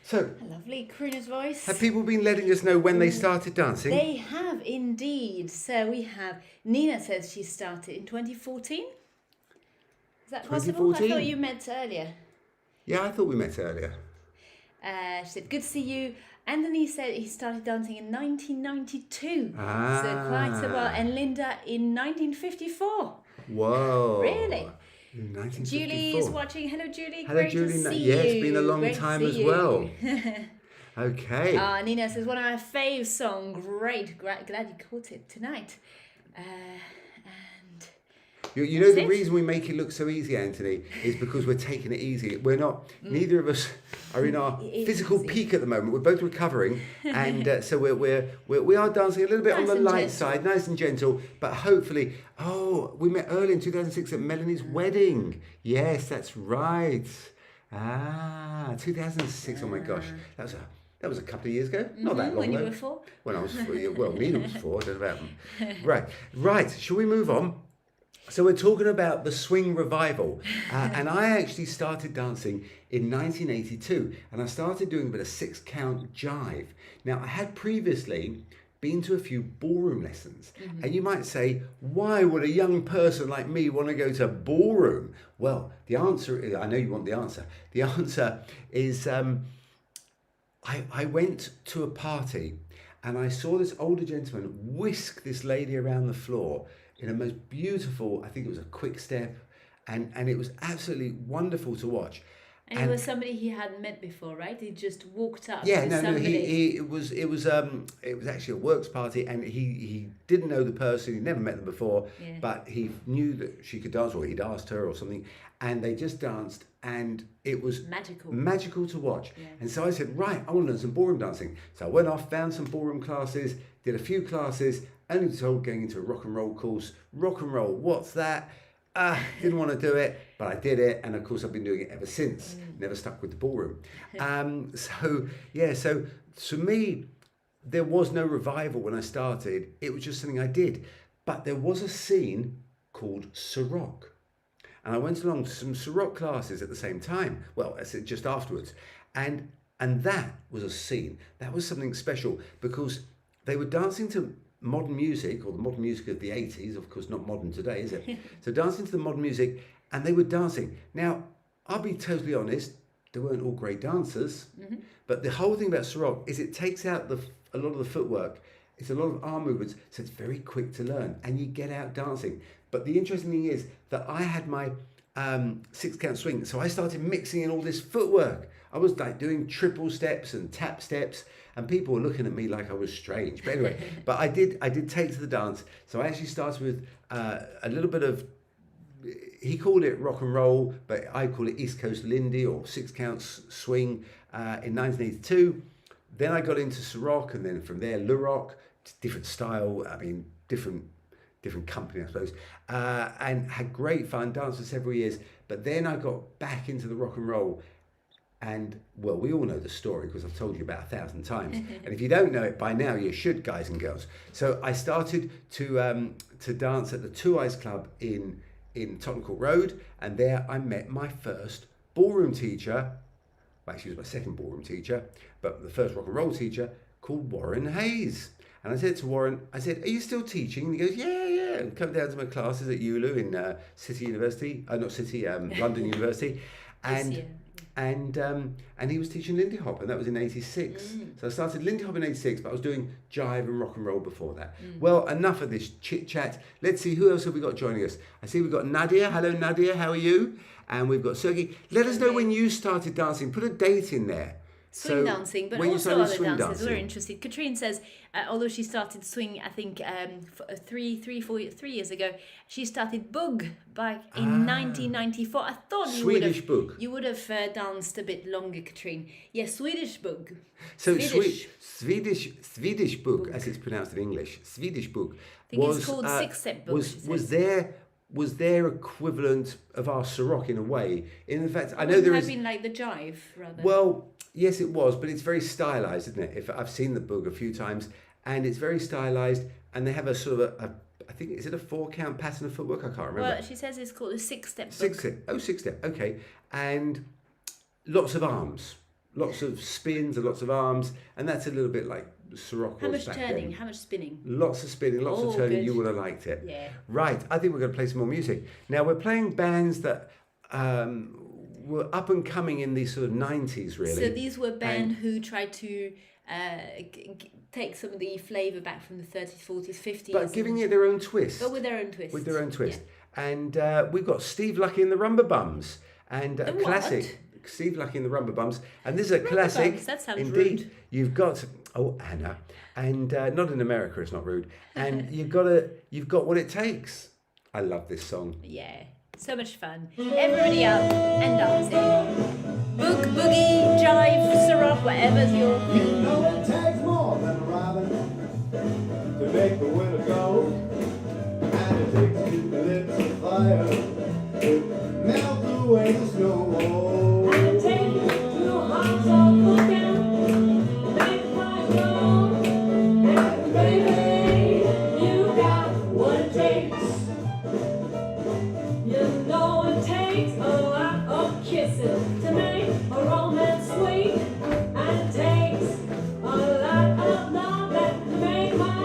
So, A lovely crooner's voice. have people been letting us know when they started dancing? They have indeed. So we have Nina says she started in 2014. Is that possible? I 2014? thought you met earlier. Yeah, I thought we met earlier. She said, good to see you. Anthony said he started dancing in 1992. So Ah. quite a while. And Linda in 1954. Whoa. Really? In 1954. Julie is watching. Hello, Julie. Hello, Great Julie. to see Yeah, you. it's been a long Great to time see as you. well. Okay. Nina says, one of my fave song. Great. Glad you caught it tonight. And You know That's the it. reason we make it look so easy, Anthony, is because we're taking it easy. We're not. Neither of us are in our It is physical easy. peak at the moment. We're both recovering, and so we are dancing a little bit on Nice the and light gentle. side, nice and gentle. But hopefully, we met early in 2006 at Melanie's wedding. Yes, that's right. 2006. Oh my gosh, that was a couple of years ago. Not that long when you though. were 4. When I was Nina was 4. I don't know about them. Right. Shall we move on? So we're talking about the swing revival, and I actually started dancing in 1982, and I started doing a bit of 6-count jive. Now I had previously been to a few ballroom lessons. And you might say, why would a young person like me want to go to ballroom? Well, the answer is, I know you want the answer. The answer is I went to a party and I saw this older gentleman whisk this lady around the floor in a most beautiful, I think it was a quick step, and it was absolutely wonderful to watch. And it was somebody he hadn't met before, right? He just walked up. Yeah, to no, somebody. it was actually a works party, and he didn't know the person, he'd never met them before, Yeah. but he knew that she could dance, or he'd asked her or something, and they just danced, and it was magical to watch. Yeah. And so I said, right, I want to learn some ballroom dancing. So I went off, found some ballroom classes, did a few classes, only told going into a rock and roll course. Rock and roll, what's that? Didn't want to do it, but I did it, and of course I've been doing it ever since. Never stuck with the ballroom. So for me, there was no revival when I started. It was just something I did. But there was a scene called Ciroc, and I went along to some Ciroc classes at the same time. Well, I said just afterwards, and that was a scene. That was something special because they were dancing to modern music, or the modern music of the 80s, of course not modern today, is it? So dancing to the modern music, and they were dancing. Now, I'll be totally honest, they weren't all great dancers, but the whole thing about Ciroc is it takes out a lot of the footwork. It's a lot of arm movements, so it's very quick to learn, and you get out dancing. But the interesting thing is that I had my 6-count swing, so I started mixing in all this footwork. I was like doing triple steps and tap steps, and people were looking at me like I was strange. But anyway, but I did take to the dance. So I actually started with a little bit of, he called it rock and roll, but I call it East Coast Lindy or 6-count swing in 1982. Then I got into Ciroc, and then from there Luroc, different style. I mean, different company, I suppose, and had great fun, danced for several years. But then I got back into the rock and roll. And, well, we all know the story because I've told you about 1,000 times. And if you don't know it by now, you should, guys and girls. So I started to dance at the Two Eyes Club in Tottenham Court Road. And there I met my first ballroom teacher. Well, she was my second ballroom teacher, but the first rock and roll teacher, called Warren Hayes. And I said to Warren, are you still teaching? And he goes, yeah. And come down to my classes at ULU in City University, London University. And he was teaching Lindy Hop, and that was in 86. So I started Lindy Hop in 86, but I was doing jive and rock and roll before that. Well, enough of this chit chat. Let's see, who else have we got joining us? I see we've got Nadia. Hello, Nadia, how are you? And we've got Sergey. Let us know when you started dancing. Put a date in there. Swing dancing, but also other dances. We're interested. Katrine says, although she started swing, I think 3 years ago, she started boog back in 1994. I thought you would have danced a bit longer, Katrine. Yes, Swedish boog. So Swedish boog, as it's pronounced in English, Swedish boog. I think it's called 6-step boog. Was their equivalent of our Ciroc in a way? In fact, I know there there has is. Been like the jive, rather. Well, yes, it was, but it's very stylized, isn't it? If I've seen the boog a few times, and it's very stylized, and they have a sort of I think, is it a 4-count pattern of footwork? I can't remember. Well, she says it's called a 6-step. 6-step. Okay, and lots of arms, lots of spins, and lots of arms, and that's a little bit like Ciroc. How much turning? How much spinning? Lots of spinning, lots of turning. Good. You would have liked it. Yeah. Right. I think we're going to play some more music. Now we're playing bands that were up and coming in these sort of 90s, really. So these were bands who tried to take some of the flavour back from the 30s, 40s, 50s. But giving it their own twist. But with their own twist. Yeah. And we've got Steve Lucky and the Rumba Bums. And a classic. Steve Lucky and the Rumba Bums. And this is a classic. Bums, that sounds indeed. Rude. You've got... Oh, Anna. And not in America, it's not rude. And you've got what it takes. I love this song. Yeah. So much fun. Everybody up and dancing. Book, boogie, jive, Ciroc, whatever's your thing. You know it takes more than a robin to make the winter go. And it takes two lips of fire to melt away the snow. And it takes two hearts of cooking to make the fire go. And baby, you got what it takes. You know it takes a lot of kissing to make a romance sweet, and it takes a lot of love that make my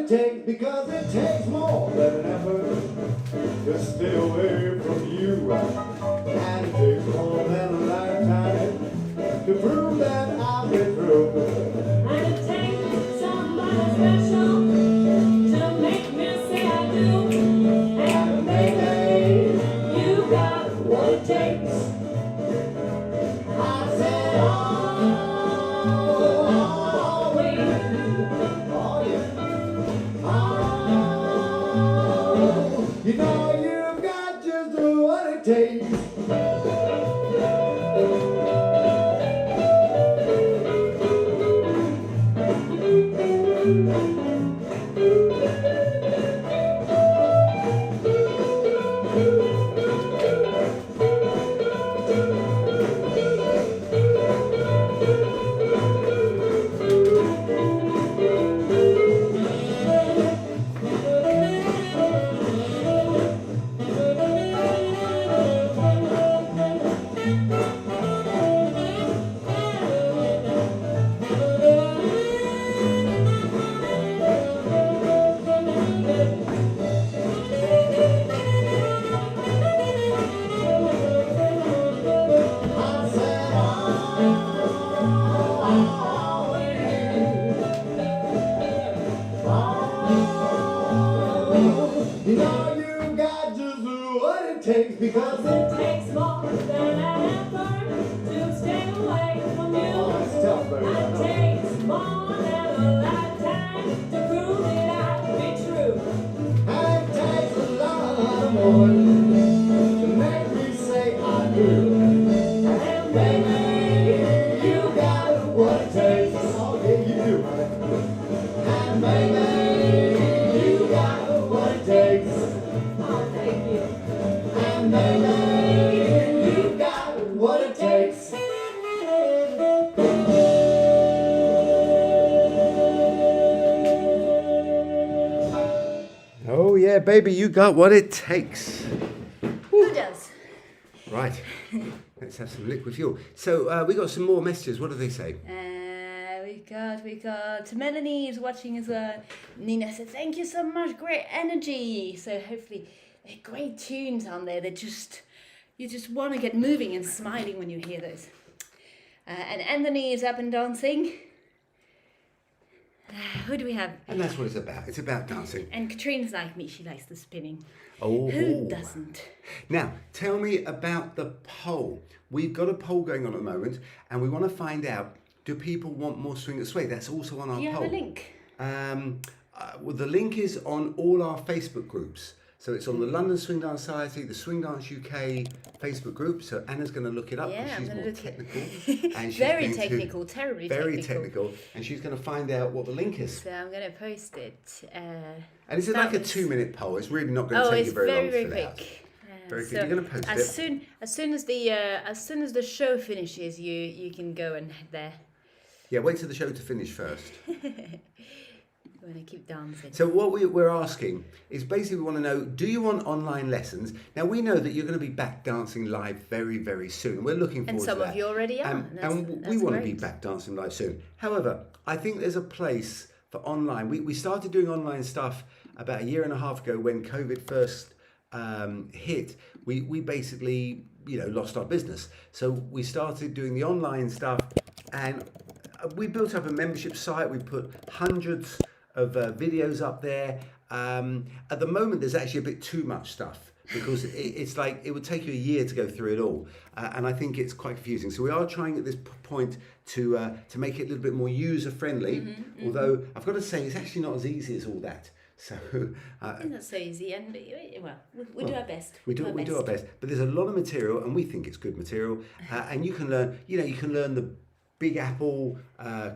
it takes, because it takes more than an effort to stay away from you. And it takes more than a lifetime to prove that I'll be true. And it takes somebody special to make me say I do. And baby, you got what it takes. I said always. Oh, yeah. Oh, you know you've got just what it takes. You know you've got just what it takes, because It takes more than an effort to stay away from you. it's tough, baby. It takes more than a lifetime to prove that I'll be true. And it takes a lot more to make me say I do. And baby, You got what it takes. Oh, yeah, you do, honey. And baby, you got what it takes. oh, thank you. And baby, you got what it takes. Oh yeah, baby, you got what it takes. Who does? Right. Let's have some liquid fuel. So we got some more messages. What do they say? We got Melanie is watching as well. Nina said, thank you so much, great energy. So hopefully they're great tunes on there that you just want to get moving and smiling when you hear those. And Anthony is up and dancing. Who do we have? And that's what it's about. It's about dancing. And Katrina's like me, she likes the spinning. Oh. Who doesn't? Now, tell me about the poll. We've got a poll going on at the moment, and we want to find out, do people want more swing and sway? That's also on our Do you poll. have a link? Well, the link is on all our Facebook groups. So it's on the London Swing Dance Society, the Swing Dance UK Facebook group. So Anna's going to look it up Yeah, because I'm she's gonna more look it- technical. And she's Very going to- technical, terribly very technical. technical. And she's going to find out what the link is. So I'm going to post it. And it's like a Start with- 2-minute poll. It's really not going to Oh, take it's you very long very, to very fill out. quick. Very quick. So You're going to post as it. soon as the show finishes, you can go and head there. Yeah, wait till the show to finish first. You want to keep dancing. So what we're asking is basically we want to know, do you want online lessons? Now we know that you're going to be back dancing live very, very soon. We're looking forward And some to that. of you already are. And we That's want to be great. back dancing live soon. However, I think there's a place for online. We started doing online stuff about 1.5 years ago when COVID first hit. We basically, lost our business. So we started doing the online stuff, and we built up a membership site. We put hundreds of videos up there. At the moment, there's actually a bit too much stuff because it's like it would take you a year to go through it all, and I think it's quite confusing. So we are trying at this point to make it a little bit more user friendly. Although I've got to say, it's actually not as easy as all that. So It's not so easy, and we do our best. we do our best. But there's a lot of material, and we think it's good material. And you can learn. You can learn the Big Apple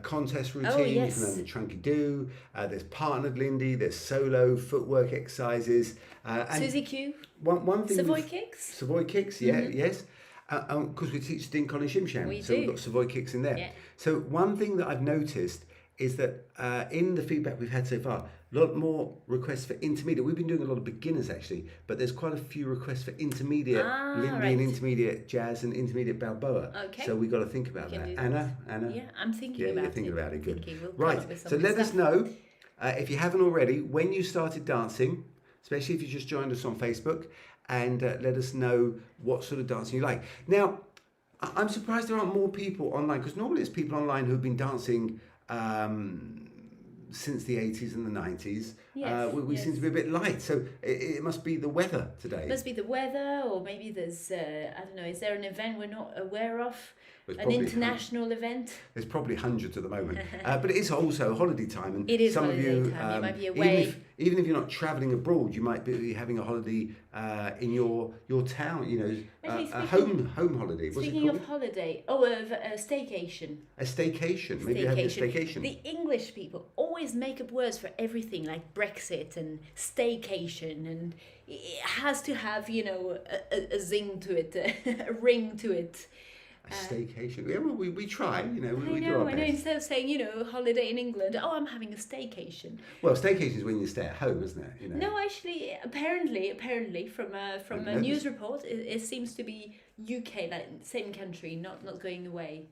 contest routine. Oh, yes. You can learn the Trunky Do. There's partnered Lindy. There's solo footwork exercises. And Susie Q, one thing. Savoy kicks. Savoy kicks, yeah, yes. Because we teach Dink on and Shim Sham, We so do. we've got Savoy kicks in there. Yeah. So one thing that I've noticed is that in the feedback we've had so far, a lot more requests for intermediate. We've been doing a lot of beginners actually, but there's quite a few requests for intermediate Lindy right. and intermediate jazz and intermediate Balboa. Okay. So we've got to think about We can that. do Anna? Yeah, I'm thinking Yeah, about you're thinking it. about it. Good. Thinking. We'll come Right. up with So some let us stuff. know if you haven't already, when you started dancing, especially if you just joined us on Facebook, and let us know what sort of dancing you like. Now, I'm surprised there aren't more people online, because normally it's people online who've been dancing since the 80s and the 90s. Yes, we seem to be a bit light, so it must be the weather today. It must be the weather, or maybe there's, I don't know, is there an event we're not aware of? There's An probably international event? There's probably hundreds at the moment, but it is also holiday time, and It is some holiday of you, time. You might be away. Even if you're not travelling abroad, you might be having a holiday in your town. You know, a home holiday. What's it Speaking called? of holiday, of a staycation. A staycation. Maybe you're having a staycation. The English people always make up words for everything, like Brexit and staycation, and it has to have, you know, a zing to it, a ring to it. A staycation. Yeah, well, we try. You know, we do our I know. best. Instead of saying, you know, holiday in England, oh, I'm having a staycation. Well, staycation is when you stay at home, isn't it? You know. No, actually, apparently, from a news report, it seems to be UK, like same country, not going away.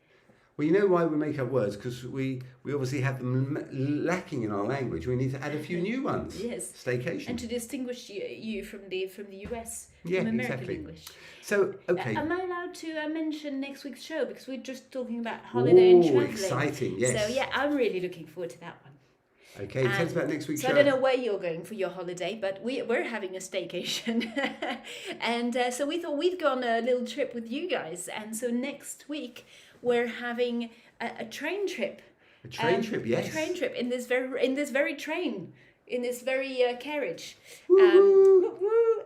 Well, you know why we make up words? Because we obviously have them lacking in our language. We need to add a few new ones. Yes. Staycation. And to distinguish you from the US, Yeah, from American exactly. English. So, okay. Am I allowed to mention next week's show, because we're just talking about holiday and traveling? Exciting! Yes. So yeah, I'm really looking forward to that one. Okay, tell us about next week's so show. I don't know where you're going for your holiday, but we're having a staycation, and so we thought we'd go on a little trip with you guys. And so next week we're having a train trip. A train trip, yes. A train trip in this very train, in this very carriage. Woo-hoo. Woo-woo.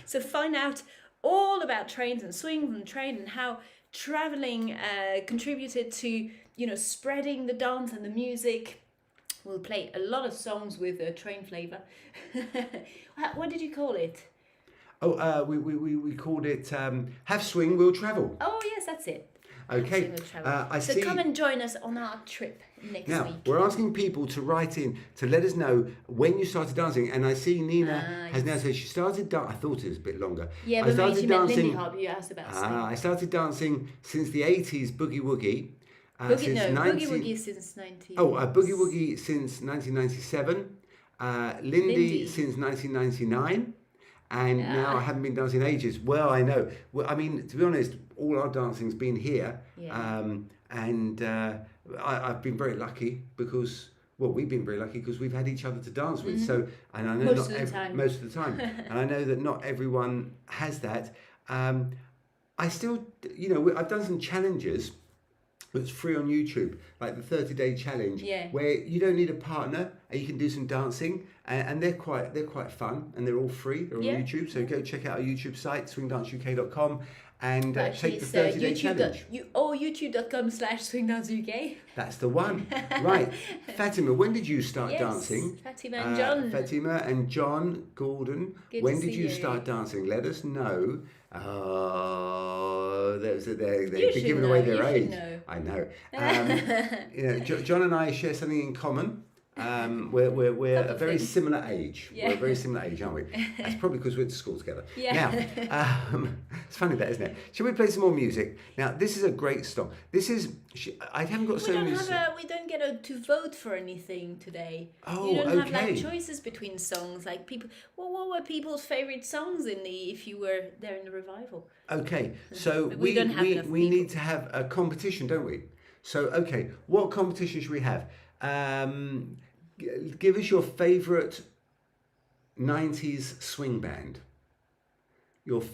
So find out all about trains and swings and train, and how traveling contributed to, you know, spreading the dance and the music. We'll play a lot of songs with train flavour. What did you call it? Oh, we called it Have Swing, We'll Travel. Oh yes, that's it. Okay, I So see. come and join us on our trip next Now, week. we're asking people to write in to let us know when you started dancing. And I see Nina has now said she started dancing. I thought it was a bit longer. Yeah, I but maybe started she meant Lindy dancing. Hop. You asked about I started dancing since the 80s Boogie Woogie. Boogie Woogie since 90. Boogie Woogie since 1997. Lindy since 1999. And now I haven't been dancing in ages. Well, I know. Well, I mean, to be honest, all our dancing's been here. Yeah. And I've been very lucky because, well, we've been very lucky because we've had each other to dance with. So, and I know Most of the time. And I know that not everyone has that. I still, you know, I've done some challenges. It's free on YouTube, like the 30-day challenge, where you don't need a partner and you can do some dancing, and they're quite fun, and they're all free. They're on YouTube, so go check out our YouTube site, SwingdanceUK.com, and take the 30-day challenge. YouTube.com/SwingdanceUK. That's the one, right? Fatima, when did you start dancing? Fatima and John. Fatima and John Gordon. Good when to did see you you. start dancing? Let us know. Oh, they're should giving know, away you their should age. know. I know. You know, John and I share something in common. We're a very similar age. Yeah. We're a very similar age, aren't we? That's probably because we went to school together. Yeah. Now, it's funny that, isn't it? Shall we play some more music? Now, this is a great song. This is. I haven't got so many. We don't get to vote for anything today. Oh, you don't have okay. like choices between songs, like people. Well, what were people's favorite songs if you were there in the revival? Okay, so We don't have enough we people. need to have a competition, don't we? So, okay, what competition should we have? Give us your favourite 90s swing band.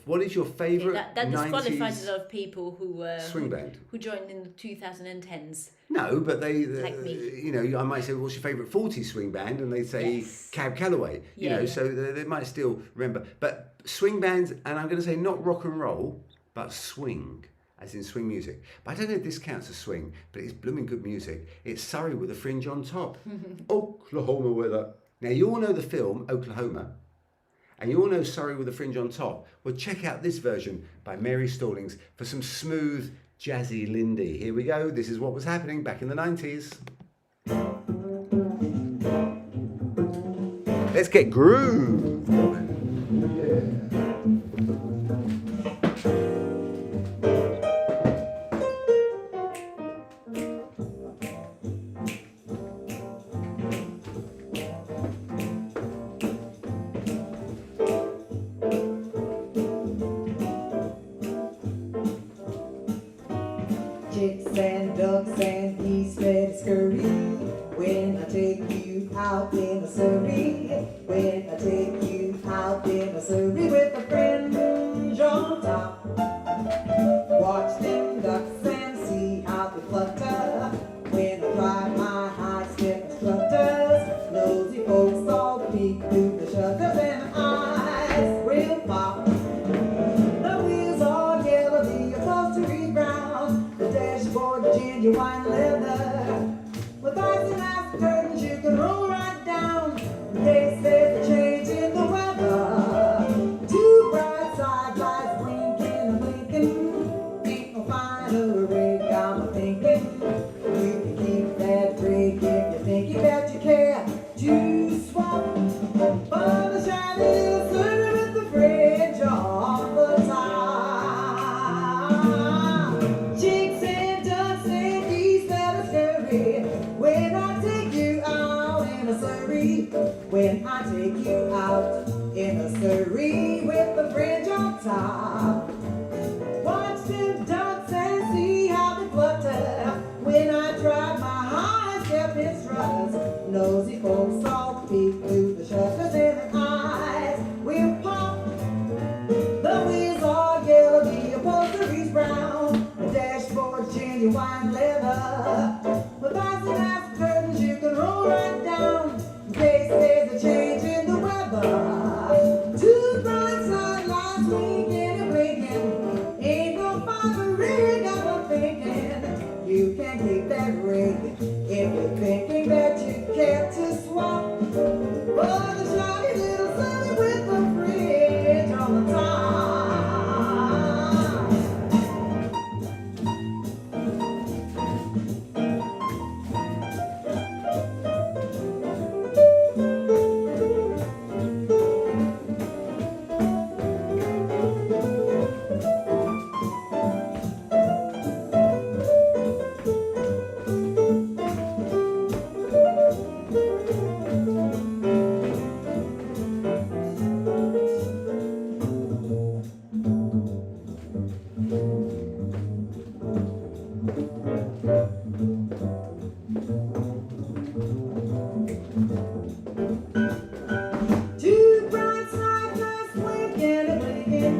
What is your favourite that disqualifies 90s a lot of people who swing band? who joined in the 2010s. No, but they Like me. you know, I might say, what's your favourite 40s swing band? And they say Yes. Cab Calloway, you know, Yeah. so they might still remember. But swing bands, and I'm going to say not rock and roll, but swing, as in swing music. But I don't know if this counts as swing, but it's blooming good music. It's Surrey with a fringe on top. Oklahoma weather. Now, you all know the film Oklahoma, and you all know Surrey with a fringe on top. Well, check out this version by Mary Stallings for some smooth, jazzy Lindy. Here we go. This is what was happening back in the 90s. Let's get groove. when I take you out in a Surrey with a fringe on top. Watch them ducks and see how they flutter when I drive my high-step instructors. Nosy folks all peek through the shutters and eyes will pop. The wheels are yellow, the upholstery brown, the dashboard genuine leather. With ice and ice curtains you can roll right down. They say the change in the weather. Two bright side lights blinking and blinking. Ain't no finer rig, I'm a-thinking. You can keep that rig if you think that you care to swap for the shiny little Surrey with the fridge on the top. Chicks and ducks and geese that are scurry when I take you out in a Surrey. When I take you out in a Surrey with the fridge on top. Watch them ducks and see how they flutter when I drive my high-step instructors. Nosy folks all peek through the shutters and their eyes will pop. The wheels are yellow, the upholstery's brown, the dashboard's genuine leather. With ice and ice curtains you can roll right down in case there's a change in the weather. Two bright side lights winking and blinking. Ain't no finer rig, I'm thinking. You can keep that rig if you're thinking that you care to swap for the shiny little Surrey with the fridge on the top. Two bright side lights winking and blinking.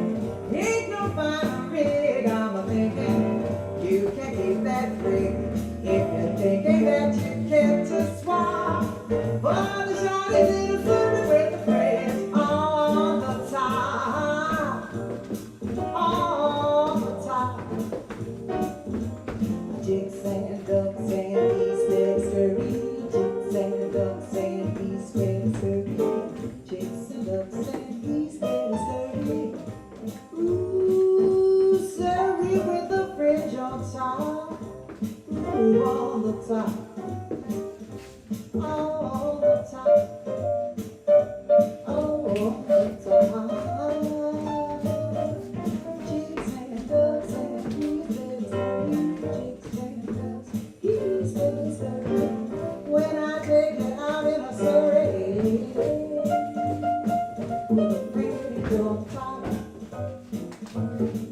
Ain't no finer rig, I'm a-thinking. You can keep that rig if you're thinking that you care to swap for the shiny little Surrey with the fridge on the top. On the top. Chicks and ducks and geese that scurry. Chicks and ducks and geese that scurry. Chicks and ducks and geese that scurry. Ooh, Surrey with the fridge on top. Ooh, on the top. On the top. On the top. Chicks and ducks and geese that scurry. Chicks and ducks, geese that scurry. When I take it out in a Surrey with a fridge on top.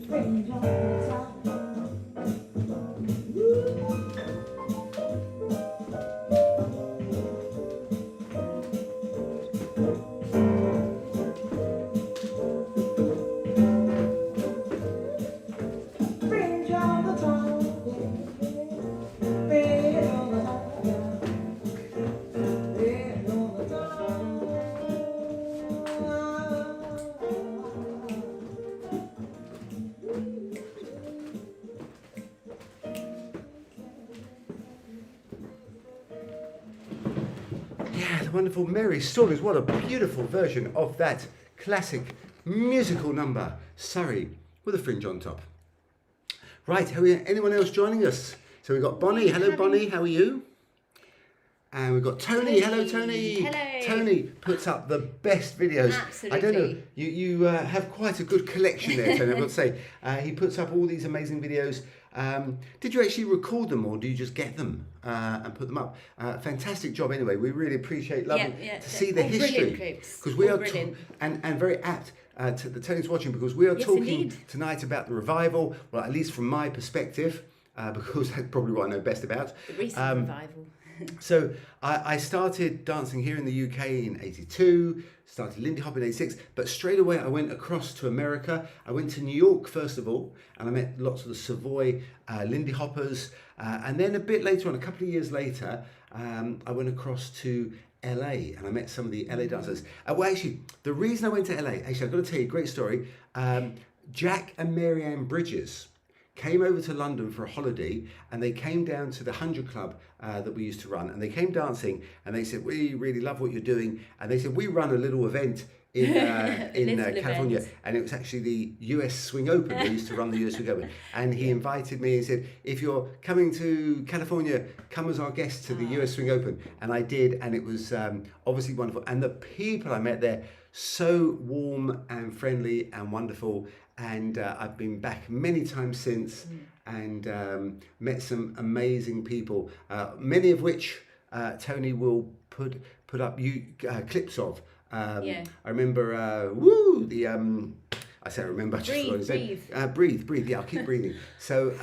Fridge on top. Fridge on the top, yeah. Fridge on the top, yeah. Fridge on the top. Yeah, the wonderful Mary Stories. What a beautiful version of that classic musical number, Surrey with a fringe on top. Right, anyone else joining us? So we've got Bonnie. Hello, Bonnie. How are you? And we've got Tony. Hello, Tony. Hello. Tony puts up the best videos. Absolutely. I don't know. You have quite a good collection there, Tony. I've got to say. He puts up all these amazing videos. Did you actually record them, or do you just get them and put them up? Fantastic job. Anyway, we really appreciate to see the history, because we are and very apt. To the Tony's watching, because we are talking tonight about the revival. Well, at least from my perspective, because that's probably what I know best about. The recent revival. So I started dancing here in the UK in '82, started Lindy Hop in '86, but straight away I went across to America. I went to New York first of all, and I met lots of the Savoy Lindy Hoppers, and then a bit later on, a couple of years later, I went across to LA and I met some of the LA dancers. Well, actually, the reason I went to LA, actually, I've got to tell you a great story. Jack and Marianne Bridges came over to London for a holiday, and they came down to the 100 Club that we used to run, and they came dancing, and they said, we really love what you're doing, and they said, we run a little event in California, event. and it was actually the US Swing Open. We used to run the US Swing Open, and he invited me and said, if you're coming to California, come as our guest to the US Swing Open, and I did, and it was obviously wonderful, and the people I met there, so warm and friendly and wonderful. And I've been back many times since, and met some amazing people, many of which Tony will put up clips of. I remember, I say I remember. I just forgot his name. Breathe. Yeah, I'll keep breathing. So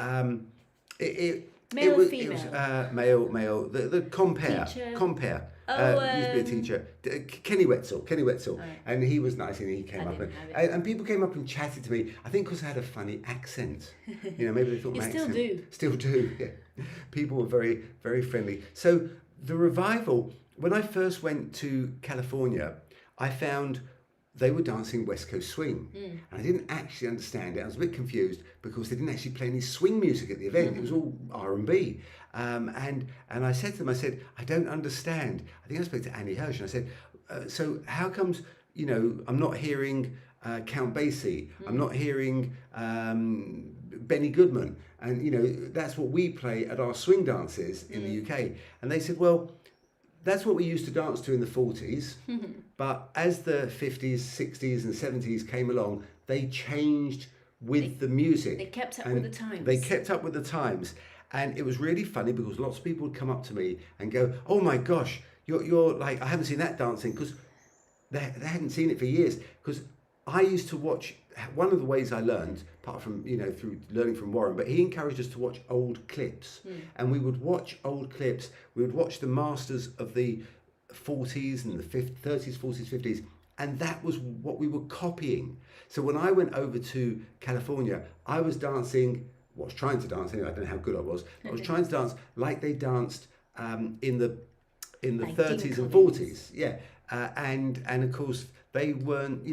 Male or it female? was male. The compare. Teacher? Used to be a teacher. Kenny Wetzel, Right. and he was nice, and he came I up didn't and, have it. and people came up and chatted to me. I think because I had a funny accent, maybe they thought You my still accent. do. Still do. Yeah, people were very, very friendly. So the revival, when I first went to California, I found they were dancing West Coast swing, and I didn't actually understand it. I was a bit confused because they didn't actually play any swing music at the event. It was all R&B. And I said to them, I don't understand. I think I spoke to Annie Hirsch, and I said, so how comes, I'm not hearing Count Basie, I'm not hearing Benny Goodman, and that's what we play at our swing dances in the UK. And they said, well, that's what we used to dance to in the 40s, but as the 50s, 60s and 70s came along, they changed with the music. They kept up with the times. They kept up with the times. And it was really funny because lots of people would come up to me and go, oh my gosh, you're like, I haven't seen that dancing, because they hadn't seen it for years. Because I used to watch, one of the ways I learned, apart from, through learning from Warren, but he encouraged us to watch old clips. And we would watch old clips. We would watch the masters of the 40s and the 30s, 40s, 50s. And that was what we were copying. So when I went over to California, I was dancing, trying to dance, anyway, I don't know how good I was. I was trying to dance like they danced in the Like 30s and Collins. 40s. Yeah. And of course, they weren't,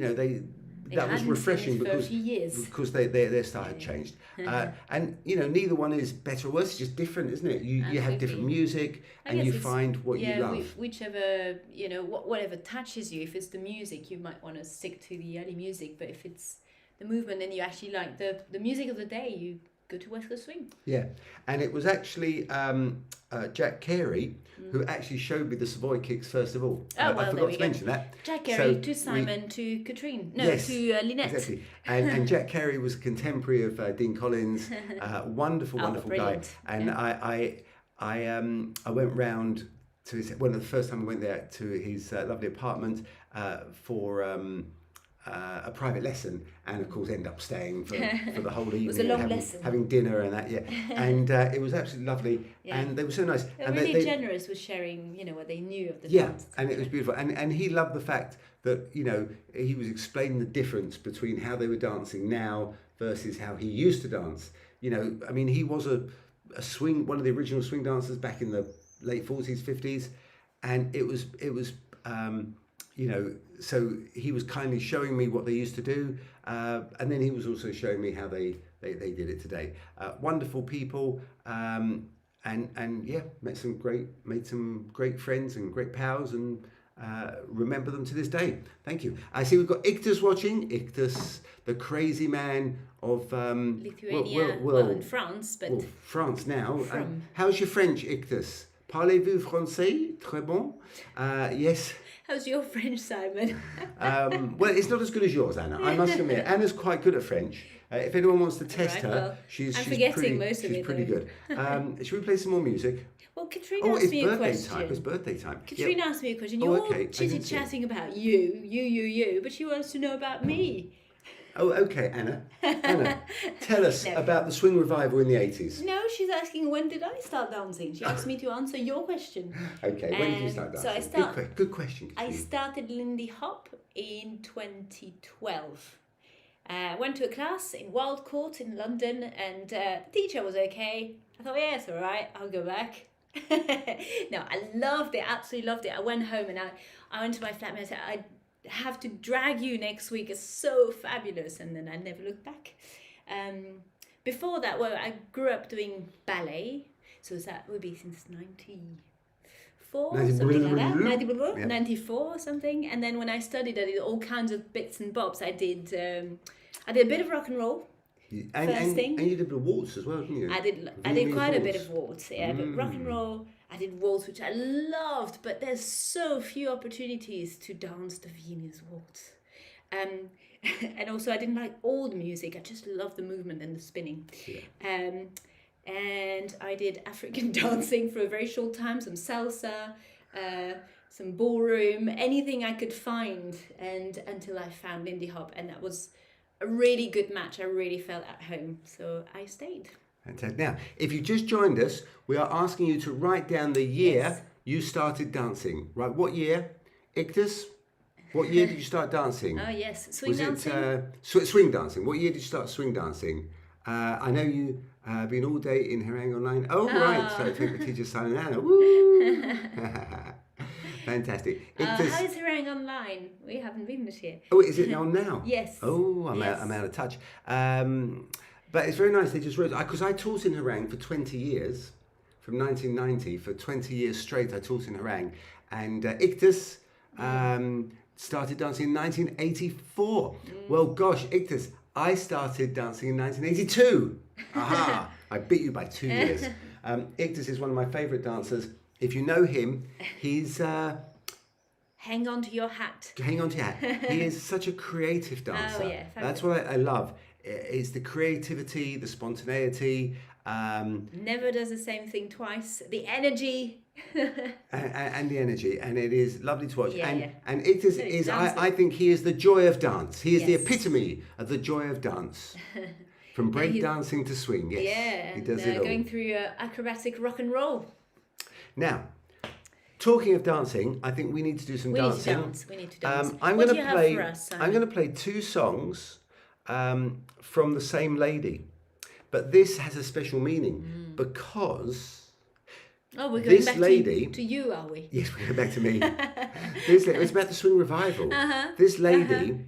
that was hadn't refreshing seen it for a because few years. their style had changed. And neither one is better or worse, it's just different, isn't it? You have different Absolutely. music, I and guess you it's- find what you love. Whichever, whatever touches you. If it's the music, you might want to stick to the early music, but if it's the movement and you actually like the music of the day, you go to West Coast Swing. Yeah, and it was actually Jack Carey who actually showed me the Savoy kicks first of all. Oh, well, I there forgot we to go. mention that. Jack Carey So to Simon to Katrine. No, Yes, to Lynette. Exactly. And Jack Carey was a contemporary of Dean Collins, wonderful guy. brilliant. And I went round to his, the first time I went there to his lovely apartment for a private lesson, and of course ended up staying for the whole evening. was a long and lesson. having dinner and that, and it was absolutely lovely. Yeah. And they were so nice. They were and really generous with sharing, what they knew of the dance. and it was beautiful. And he loved the fact that, he was explaining the difference between how they were dancing now versus how he used to dance. He was a swing, one of the original swing dancers back in the late 40s, 50s, and it was so he was kindly showing me what they used to do, and then he was also showing me how they did it today. Wonderful people, and made some great friends and great pals, and remember them to this day. Thank you. I see we've got Ictus watching. Ictus, the crazy man of Lithuania, in France, but France now. From- How's your French, Ictus? Parlez-vous français? Très bon. Yes. how's your French, Simon? Well, it's not as good as yours, Anna. I must admit, Anna's quite good at French. If anyone wants to test Right, her, well, she's I'm pretty, forgetting most of she's it, pretty though. good. Should we play some more music? Well, Katrina Oh, asked it's me a birthday question. time. It's birthday time. Katrina asked me a question. Oh, You're okay. I all didn't see it. chatting about you, but she wants to know about me. Oh, okay, Anna. Anna, tell us No. about the swing revival in the 80s. No, she's asking when did I start dancing? She asked me to answer your question. Okay, when did you start dancing? So I start. Good question. I Katrina. started Lindy Hop in 2012. Went to a class in Wild Court in London, and the teacher was okay. I thought, yeah, it's all right, I'll go back. No, I loved it, absolutely loved it. I went home and I went to my flatmate and I said, I have to drag you next week, it's so fabulous. And then I never looked back. Before that, well, I grew up doing ballet, so that would be since 94, something like that, 94 or something. And then when I studied, I did all kinds of bits and bobs. I did a bit of rock and roll. And you did the waltz as well, didn't you? I did quite a bit of waltz, yeah, but rock and roll, I did waltz, which I loved, but there's so few opportunities to dance the Viennese waltz. And also I didn't like all the music, I just loved the movement and the spinning. Yeah. And I did African dancing for a very short time, some salsa, some ballroom, anything I could find, and until I found Lindy Hop, and that was a really good match. I really felt at home, so I stayed. Fantastic. Now, if you just joined us, we are asking you to write down the year you started dancing. Right, what year? Ictus? What year did you start dancing? Oh yes, swing Was dancing. it swing dancing? What year did you start swing dancing? I know you have been all day in Harangue Online. Oh, right, so I take the teacher's sign and Anna. Woo! Fantastic. How is Harangue Online? We haven't been this year. Oh, is it on now? Yes. Oh, I'm Yes. out of touch. But it's very nice. They just wrote, because I taught in Harangue for 20 years, from 1990, for 20 years straight I taught in Harangue. And Ictus started dancing in 1984. Well, gosh, Ictus, I started dancing in 1982. Aha, I beat you by 2 years. Ictus is one of my favourite dancers. If you know him, he's... Hang on to your hat. Hang on to your hat. He is such a creative dancer. Oh, yeah, That's what I love. It's the creativity, the spontaneity. Never does the same thing twice. The energy. and the energy. And it is lovely to watch. Yeah, and yeah. and Ictus So it's is, dancing. I think he is the joy of dance. He is the Yes. epitome of the joy of dance. From break he's- dancing to swing. Yes, Yeah, he does and, it all. going through acrobatic rock and roll. Now, talking of dancing, I think we need to do some We need to dancing. dance. We need to dance. I'm What going do to you play. have for us, Simon? I'm going to play 2 songs from the same lady, but this has a special meaning because Oh, we're going this back lady- to you, are we? yes, we're going back to me. It's about the swing revival. This lady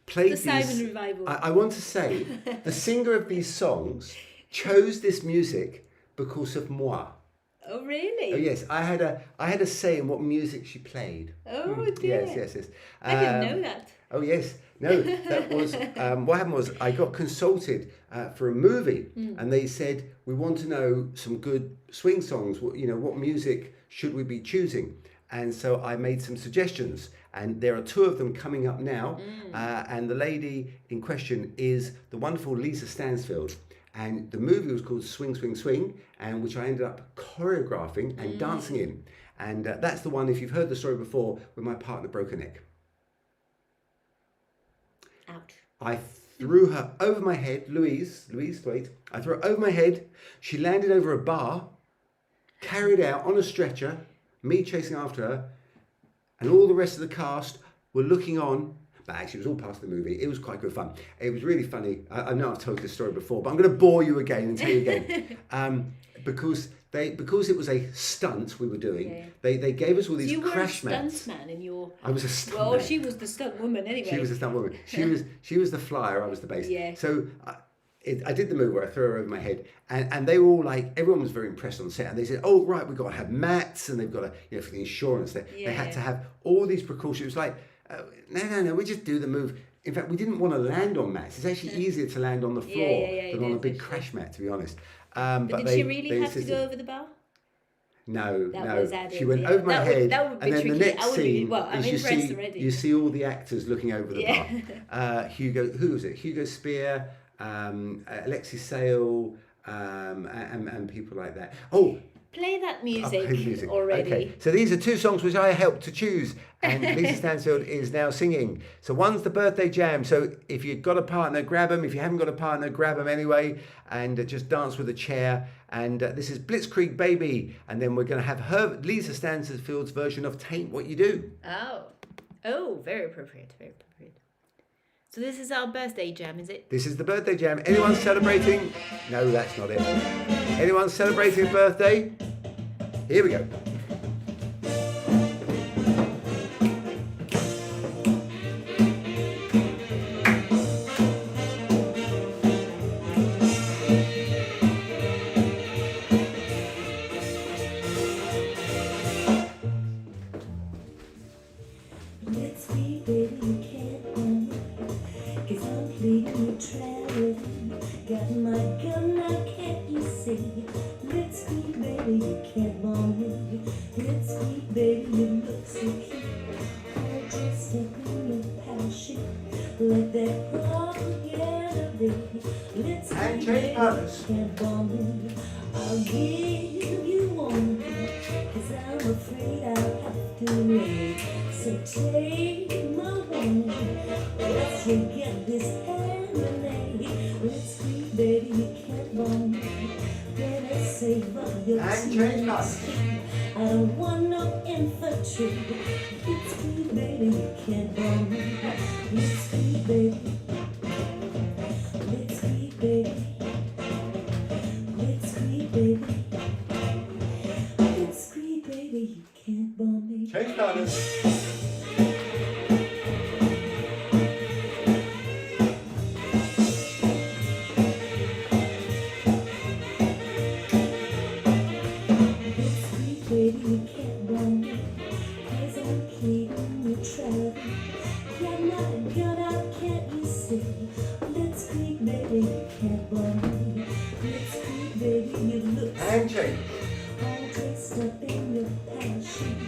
played The Simon these. revival. I want to say the singer of these songs chose this music because of moi. Oh, really? Oh yes, I had a say in what music she played. Oh, dear. Yes. I didn't know that. Oh yes, no, that was what happened was I got consulted for a movie, and they said we want to know some good swing songs. What music should we be choosing? And so I made some suggestions, and there are 2 of them coming up now. And the lady in question is the wonderful Lisa Stansfield. And the movie was called Swing, Swing, Swing, and which I ended up choreographing and dancing in. And that's the one, if you've heard the story before, where my partner broke her neck. Ouch. I threw her over my head, Louise, wait. I threw her over my head. She landed over a bar, carried out on a stretcher, me chasing after her, and all the rest of the cast were looking on. But actually, it was all part of the movie. It was quite good fun. It was really funny. I know I've told this story before, but I'm going to bore you again and tell you again. Because it was a stunt we were doing, Yeah. they gave us all these You were a crash mats. stuntman in your... I was a stunt Well, man. she was the stunt woman anyway. She was a stunt woman. She was the flyer. I was the bass. Yeah. So I did the move where I threw her over my head, and they were all like, everyone was very impressed on set, and they said, "Oh right, we've got to have mats, and they've got to, for the insurance, they had to have all these precautions." It was like, no, we just do the move. In fact, we didn't want to land on mats. It's actually easier to land on the floor than on a big crash mat, to be honest. But did she really have to insisted. go over the bar? No, That no. was added, She went yeah. over my That would- head, that would be and then tricky. the next I would be- scene well, I'm is you impressed see already. you see all the actors looking over the Yeah. bar. Who was it? Hugo Spear, Alexis Sale, and people like that. Oh, Play that I'll music, play music. already. Okay, so these are two songs which I helped to choose, and Lisa Stansfield is now singing. So one's the birthday jam. So if you've got a partner, grab them. If you haven't got a partner, grab them anyway, and just dance with a chair. And this is Blitzkrieg Baby, and then we're going to have Lisa Stansfield's version of Taint What You Do. Oh, very appropriate, very appropriate. So this is our birthday jam, is it? This is the birthday jam. Anyone celebrating? No, that's not it. Anyone celebrating a birthday? Here we go. Let's be, baby, you can't run, 'cause I'm leading you traveling. Got my gun now, can't you see? Let's be, baby, you can't bomb me. Let's be, baby, you look so cute. All dressed up in your parachute, like that propaganda, baby. Let's And be, change baby, partners. you can't bomb me. I'll give you one, 'cause I'm afraid I'll have to wait. So take my warning, let's get this lemonade. Let's be, baby, you can't bomb me. Better save up your And change tears. partners. I don't want no infantry. Let's be, baby, you can't bomb me. Let's be, baby. Let's be, baby. Let's be, baby. Let's be, baby, you can't bomb me. Change partners. Let's be, baby, you can't bomb me. 'Cause I'm keeping you traveling. Got my gun out, can't you see? Let's be, baby, you can't bomb me. Let's be, baby, you look so And change. all dressed up in your parachute,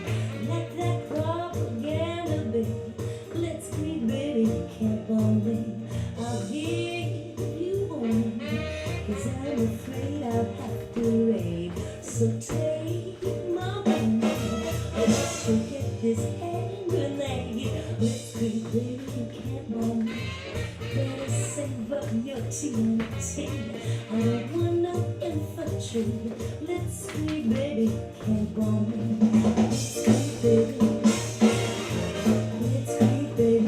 like that propaganda, baby. Let's be, baby, you can't bomb me. I'll give you one, 'cause I'm afraid I'll have to raid. So take my money, let's get this hand grenade. Let's be, baby, you can't bomb me. Better save up your TNT. I don't want no infantry. Let's be, baby, you can't bomb me. Let's be, baby. Let's be, baby.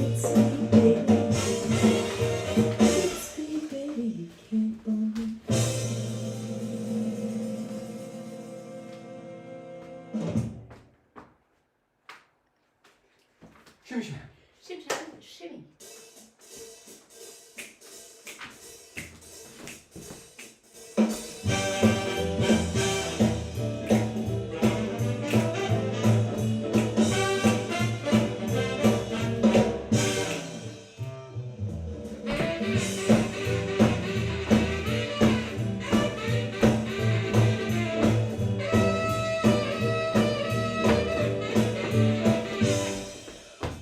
Let's be, baby. Let's be, baby, you can't bomb me. Shim Sham. Shim Sham, shimmy.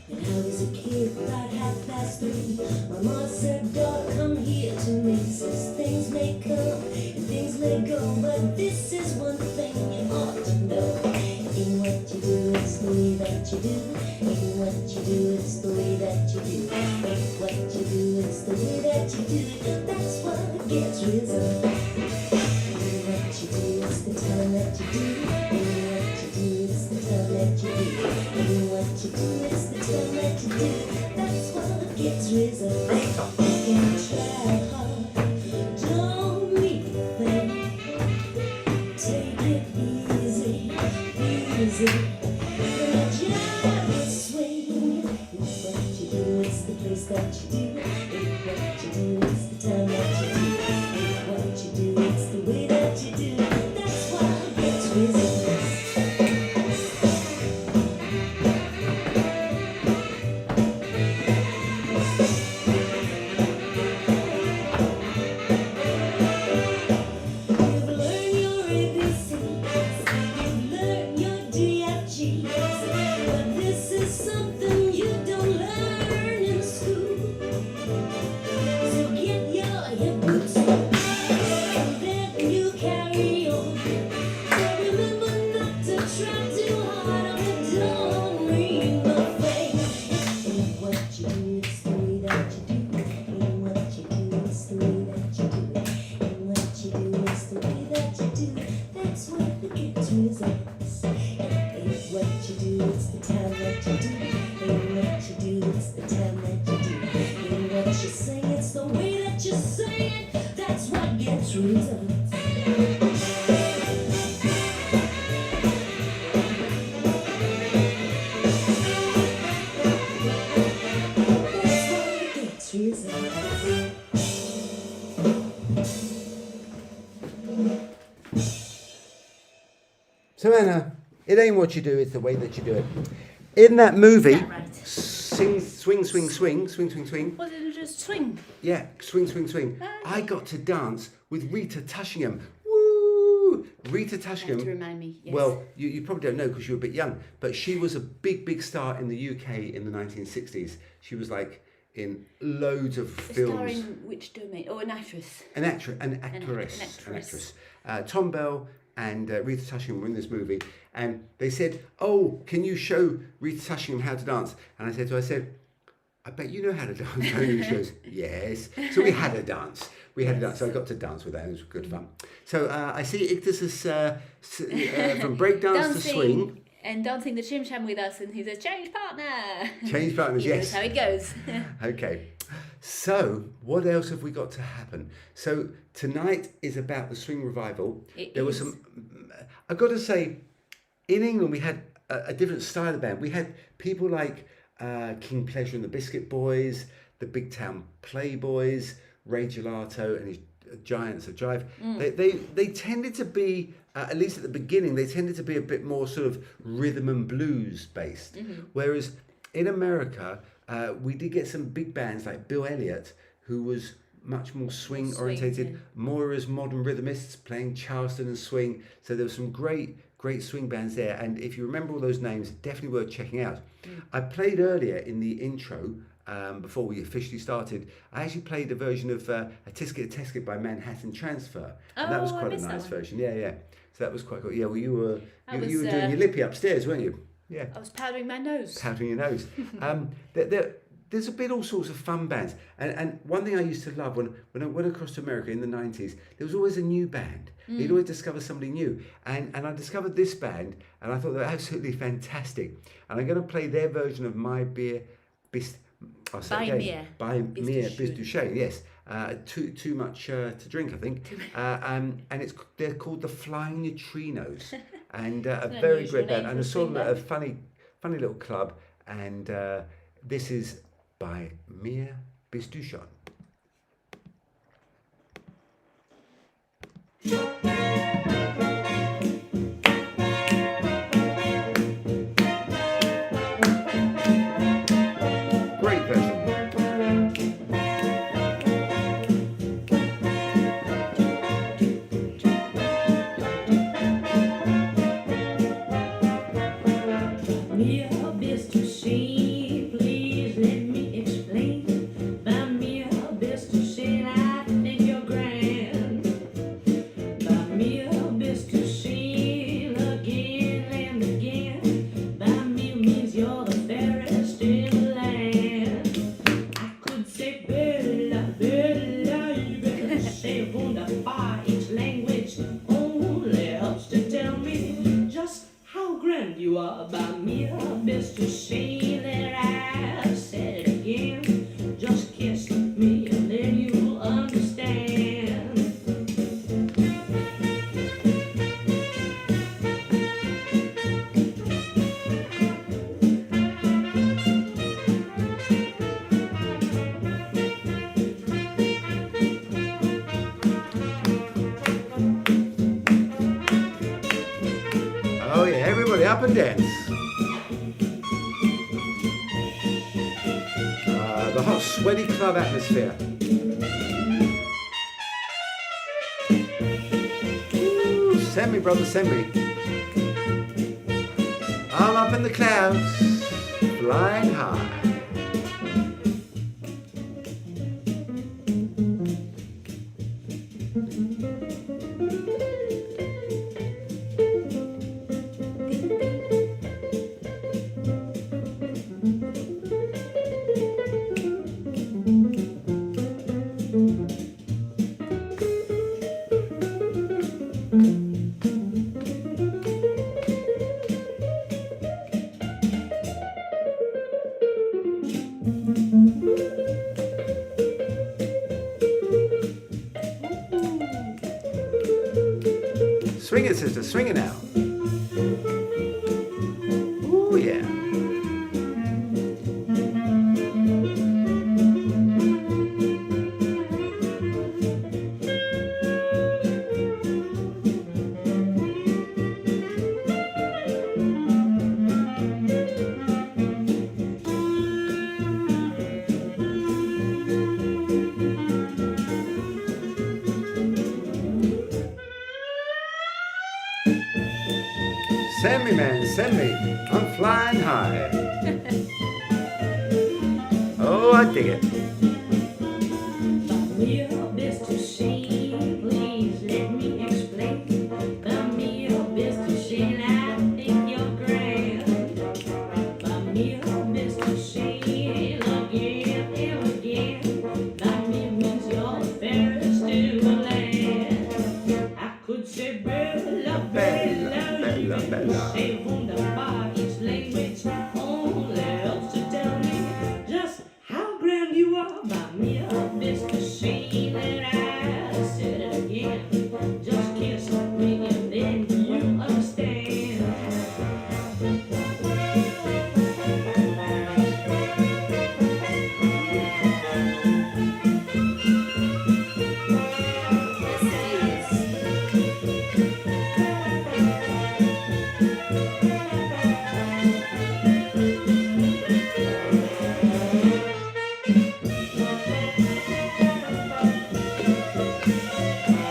When I was a kid, about 3:30, my mom said, "Daughter, come here to me." Says things may come and things may go, but this is one thing you ought to know. Ain't what you do, it's the way that you do. Ain't what you do, it's the way that you do. Ain't what you do, it's the way that you do. That's what gets risen. Ain't what you do, it's the time that you do. Ain't what you do, it's the time that you do. Ain't what you do, it's the time that you do. That's what gets risen. You can try hard, don't need a thing. Take it easy, easy. When a job is swing, it's what you do, it's the place that you do. It's what you do, it's the time that you do. It's what you do, it's the way that you do. That's what gets risen. You've learned your ABCs, you've learned your DFGs, but this is something you don't learn in school. So Anna, it ain't what you do, it's the way that you do it. In that movie, that right? Swing, swing, swing, swing, swing, swing, swing. Was it just swing? Yeah, swing, swing, swing. Ah, I got to dance with Rita Tushingham. Woo! Rita You have to Tushingham. remind me. Yes. Well, you probably don't know because you're a bit young, but she was a big, big star in the UK in the 1960s. She was like in loads of a films. star in which domain? Oh, an actress. An actress, an actress. Tom Bell and Rita Tushingham were in this movie, and they said, "Oh, can you show Rita Tushingham how to dance?" And I said, "I bet you know how to dance, don't you?" She goes, "Yes." So we had a dance. So I got to dance with her, and it was good fun. So I see Ictus is from breakdance to swing. And dancing the Shim Sham with us, and he's a change partner. Change partners, yes. That's how it goes. Okay. So, what else have we got to happen? So, tonight is about the swing revival. There was some, I've got to say, in England we had a different style of band. We had people like King Pleasure and the Biscuit Boys, the Big Town Playboys, Ray Gelato and his Giants of Jive. They tended to be, at least at the beginning, they tended to be a bit more sort of rhythm and blues based. Whereas in America, we did get some big bands like Bill Elliott, who was much more swing orientated, yeah. more as modern rhythmists playing Charleston and swing. So there were some great swing bands there. And if you remember all those names, definitely worth checking out. I played earlier in the intro, before we officially started, I actually played a version of a Tisket by Manhattan Transfer. And that was Oh, I quite a missed that nice one. version. Yeah. So that was quite cool. Yeah, well, you were was, doing your lippy upstairs, weren't you? Yeah. I was powdering my nose. Powdering your nose. There's a bit all sorts of fun bands. And one thing I used to love when I went across to America in the 90s, there was always a new band. You'd always discover somebody new. And I discovered this band, and I thought they were absolutely fantastic. And I'm going to play their version of My Beer Bis... I'll say By it again. Mir. By Bis Mir du Bis Schön. du Schön, yes. Too much to drink, I think. And they're called the Flying Neutrinos. And a an very unusual great band. name And for I a saw them swing at a funny little club. And this is by Mir Bis du Schön. Great version. Mir bist du schön, please let me explain. Bei mir bist du schön, I think you're grand. Bei mir bist du schön again and again. Bei mir means you're the fairest in the land. I could say Bella, Bella, you better say wunderbar. Each language only helps to tell me just how grand you are. By me, best to say that I said it again. Just kiss me and then you'll understand. Oh yeah, everybody up and dance. The hot, sweaty club atmosphere. Ooh, send me, brother, send me. I'm up in the clouds, flying high. Swing it, sister, swing it now. Ooh, yeah. Send me, man, send me. I'm flying high. Oh, I dig it. Real Mr. Sheen, please let me explain. The real Mr. Sheen, I think you're great. The real Mr. Sheen, again and again. That means you're the fairest in the land. I could say Bella, Bella, Bella, you Bella. say wunderbar, each language only helps to tell me just how grand you are. My mere Mr. Sheen, and I said it again. Just kiss me and then you understand.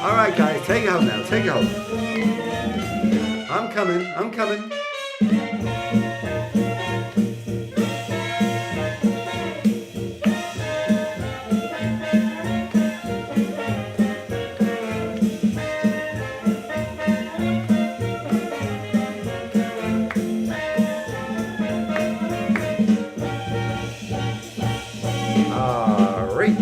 All right, guys, take it home now. Take it home. I'm coming. I'm coming. All right.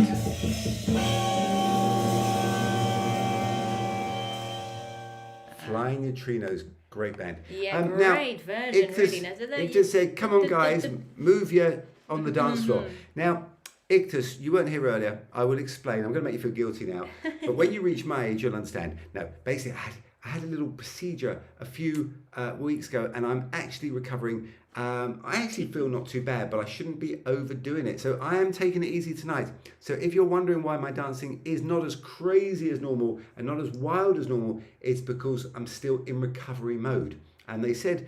Flying Neutrinos, great band. Yeah, now, great version, it really. just, Now, so it just said, come on guys, move you on the dance floor. Now, Ictus, you weren't here earlier. I will explain. I'm going to make you feel guilty now. But when you reach my age, you'll understand. No, basically, I had a little procedure a few weeks ago, and I'm actually recovering. I actually feel not too bad, but I shouldn't be overdoing it. So I am taking it easy tonight. So if you're wondering why my dancing is not as crazy as normal and not as wild as normal, it's because I'm still in recovery mode. And they said,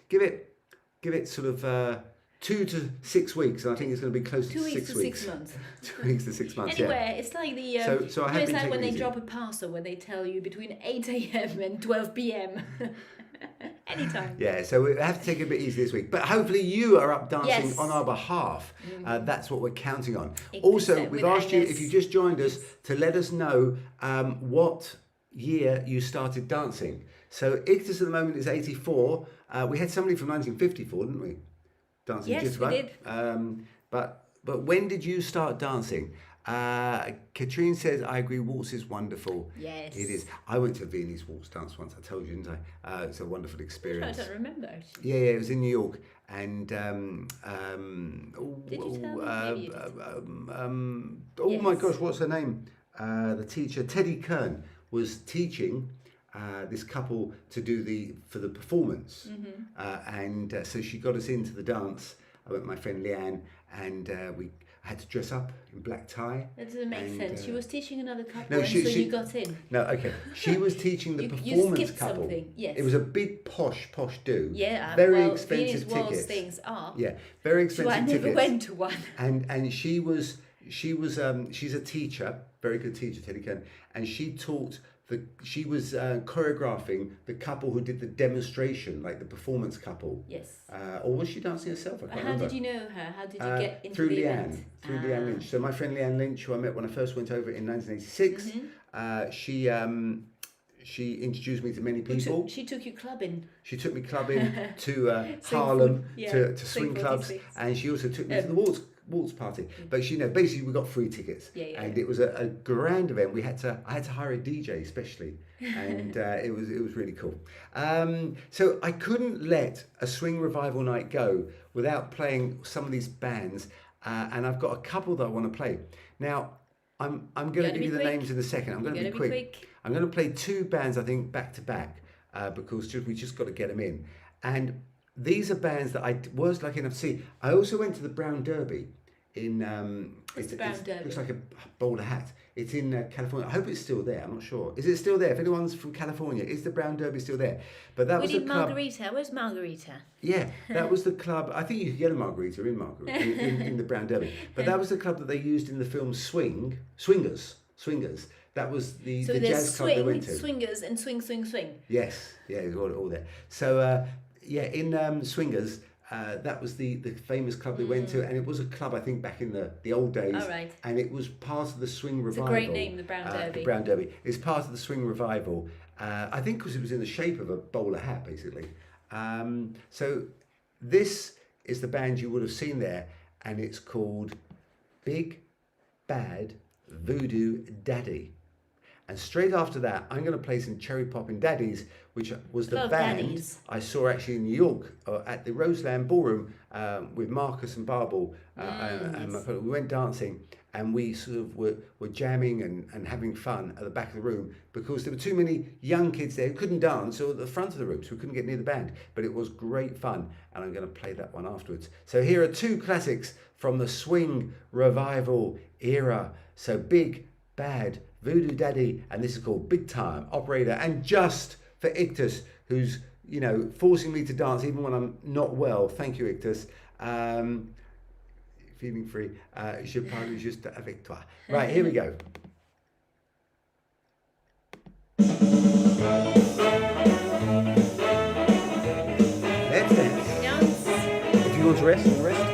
give it sort of 2 to 6 weeks, and I think it's going to be close to 6 weeks. 6 months. 2 weeks to 6 months. Anyway, Yeah. it's like the So I have it's been like when taking they it easy. drop a parcel where they tell you between 8 a.m. and 12 p.m. Anytime. Yeah, so we have to take it a bit easy this week. But hopefully you are up dancing Yes. on our behalf. That's what we're counting on. It Also, is, we've with asked you, Agnes. if you just joined us, to let us know what year you started dancing. So Ictus at the moment is 84. We had somebody from 1954, didn't we? Dancing Yes, we Jitterbug. did. But when did you start dancing? Katrine says, I agree, waltz is wonderful. Yes. It is. I went to a Viennese waltz dance once, I told you, didn't I? It's a wonderful I experience. don't remember actually. Yeah, it was in New York. And, Did you tell me? Maybe you did. oh my Yes. gosh, what's her name? The teacher, Teddy Kern, was teaching this couple to do for the performance. So she got us into the dance. I went with my friend Leanne, and I had to dress up in black tie. That doesn't make And, sense. She was teaching another couple, no, and she- so she- you got in. No, okay. She was teaching the You performance skipped couple. something, yes. It was a big posh do. Yeah, Very well, expensive Viennese waltz tickets. things are. Yeah, very So expensive I never tickets. went to one. And she's a teacher, very good teacher, Teddy Kern, and she was choreographing the couple who did the demonstration, like the performance couple. Yes. Or was she dancing herself? I can't How remember. did you know her? How did you get into through the Leanne, event? through Leanne Lynch. So my friend Leanne Lynch, who I met when I first went over in 1986, she introduced me to many people. She took you clubbing. She took me clubbing to Swing Harlem, yeah, to Swing swing clubs, 46. and she also took me to the waltz party. But basically we got free tickets, Yeah. and it was a grand event. I had to hire a DJ especially, and it was really cool. So I couldn't let a swing revival night go without playing some of these bands, and I've got a couple that I want to play. Now I'm going to gotta give be you the quick. names in a second. I'm going to You be gotta be quick. quick. I'm going to play 2 bands, I think, back to back, because we just got to get them in. And these are bands that I was lucky enough to see. I also went to the Brown Derby in. What's the Brown Derby? Looks like a bowler hat. It's in California. I hope it's still there. I'm not sure. Is it still there? If anyone's from California, is the Brown Derby still there? But that We was the did club. Margarita. Where's Margarita? Yeah, that was the club. I think you could get a margarita in the Brown Derby. But that was the club that they used in the film Swingers. That was the So the there's jazz club they went swing, to. swingers, and swing, swing, swing. Yes, yeah, it was all there. So yeah, in Swingers, that was the famous club they went to, and it was a club I think back in the old days. All right. And it was part of the swing It's a revival. great name, the Brown Derby. The Brown Derby. It's part of the swing revival. I think because it was in the shape of a bowler hat, basically. So this is the band you would have seen there, and it's called Big Bad Voodoo Daddy. And straight after that, I'm going to play some Cherry Poppin' Daddies, which was the Love band Daddies. I saw actually in New York at the Roseland Ballroom with Marcus and Barbel. And we went dancing, and we sort of were jamming and having fun at the back of the room because there were too many young kids there who couldn't dance or at the front of the room, so we couldn't get near the band. But it was great fun, and I'm going to play that one afterwards. So here are two classics from the swing revival era. So Big Bad Voodoo Daddy, and this is called Big Time Operator. And just for Ictus, who's, you know, forcing me to dance even when I'm not well. Thank you, Ictus. Feeling free. Je parle juste avec toi. Right, here we go. Let's dance. Dance. If you want to rest, you rest.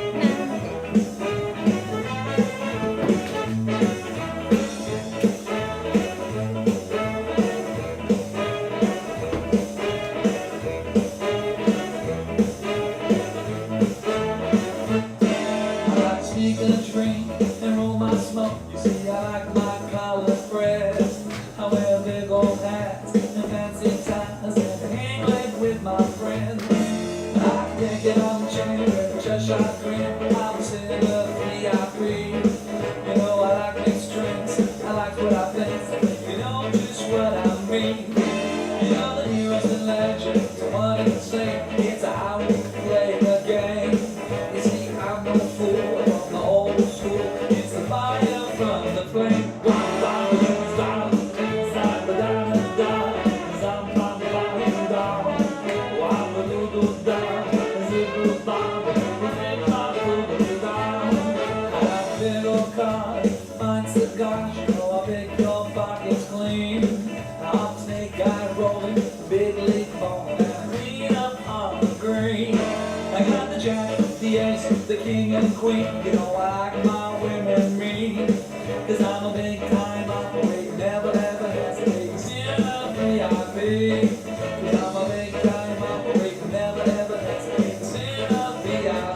The king and queen, you know I like my women mean, 'cause I'm a big time operator, never ever hesitate, still a VIP, 'cause I'm a big time operator, never ever hesitate, still a VIP.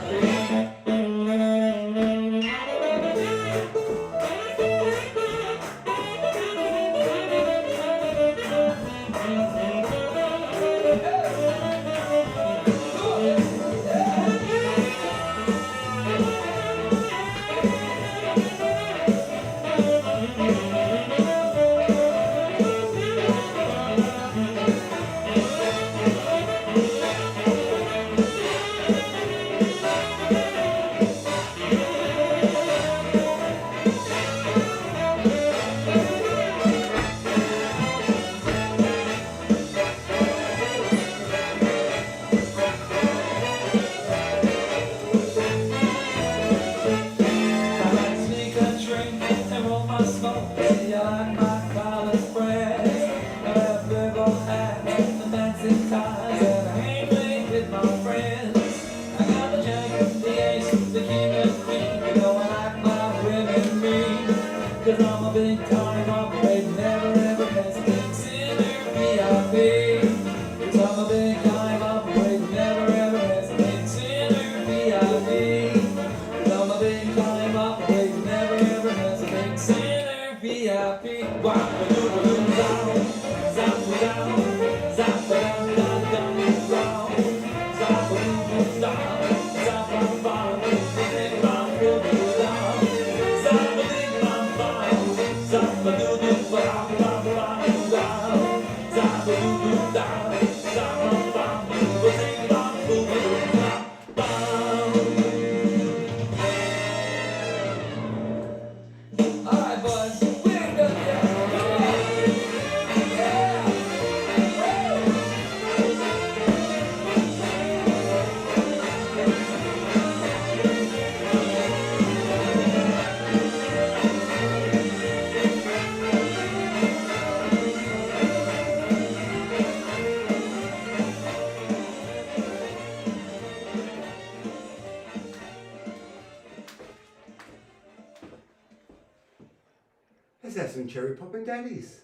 have some cherry poppin' daddies.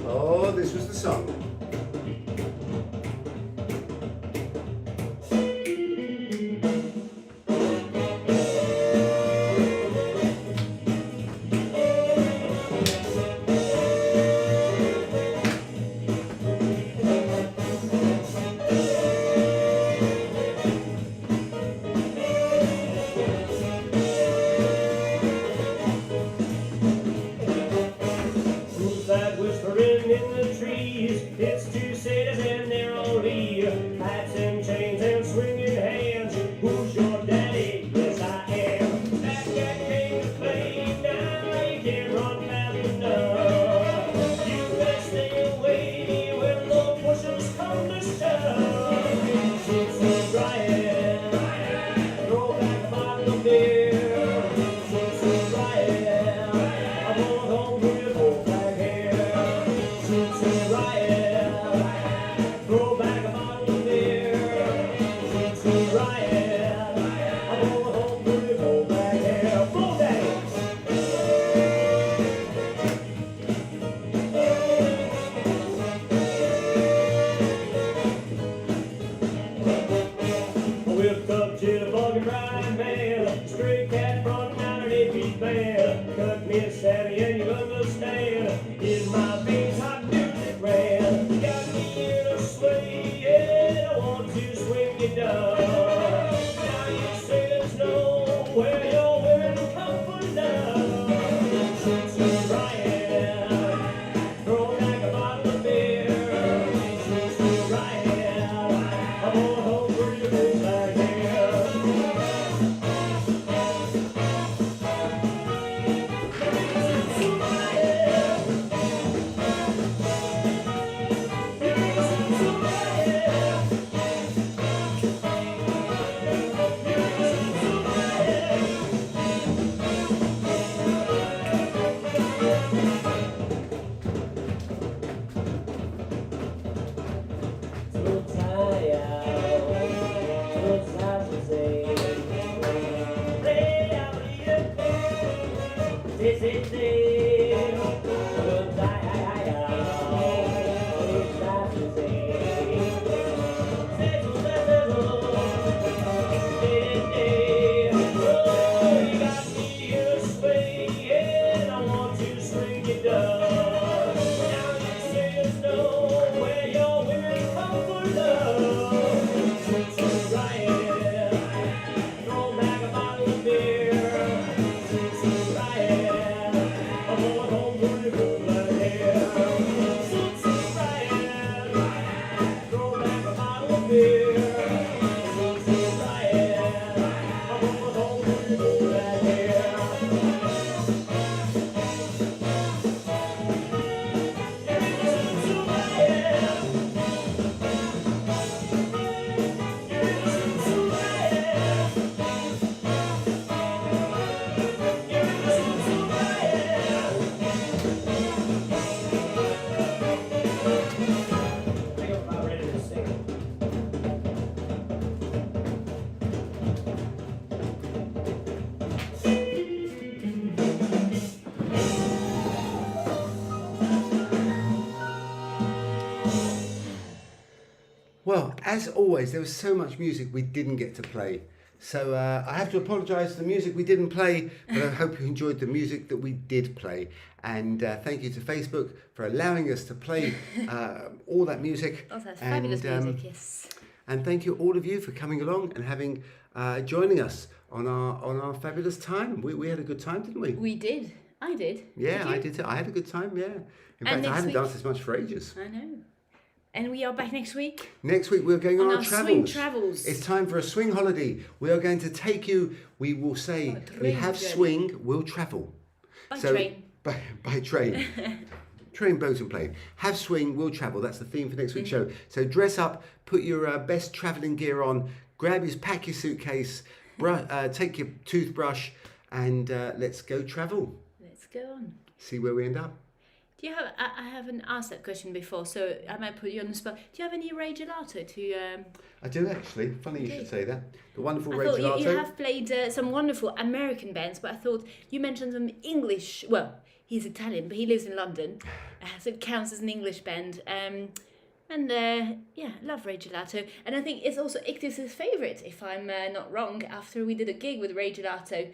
Oh, this was the song. Jitterbug and Brian man, stray cat from down an 8-piece band. Cut me a savvy and you understand. In my veins hot music ran. Got me in a sway and I want to swing you down. Now you say there's nowhere you're wearing comfort now. Since Ryan, throw back a bottle of beer. Since Ryan, I'm going home for your good back here. Well, as always, there was so much music we didn't get to play. So I have to apologise for the music we didn't play, but I hope you enjoyed the music that we did play. And thank you to Facebook for allowing us to play all that music. Oh, that's fabulous music, yes. And thank you all of you for coming along and having joining us on our fabulous time. We had a good time, didn't we? We did. I did. Yeah, Did you? I did too. I had a good time, yeah. In And fact, I next haven't week- danced as much for ages. I know. And we are back next week Next week we're going on on our our travels. swing travels. It's time for a swing holiday. We are going to take you, we will say, On a we train have journey. swing, we'll travel. By train. By train. Train, boat and plane. Have swing, we'll travel. That's the theme for next week's show. So dress up, put your best travelling gear on, pack your suitcase, take your toothbrush, and let's go travel. Let's go on. See where we end up. Do you have? I haven't asked that question before, so I might put you on the spot. Do you have any Ray Gelato to? I do actually. Funny you should say that. The wonderful I Ray thought Gelato. you have played some wonderful American bands, but I thought you mentioned some English. Well, he's Italian, but he lives in London, so it counts as an English band. Yeah, love Ray Gelato, and I think it's also Ictus' favourite, if I'm not wrong. After we did a gig with Ray Gelato,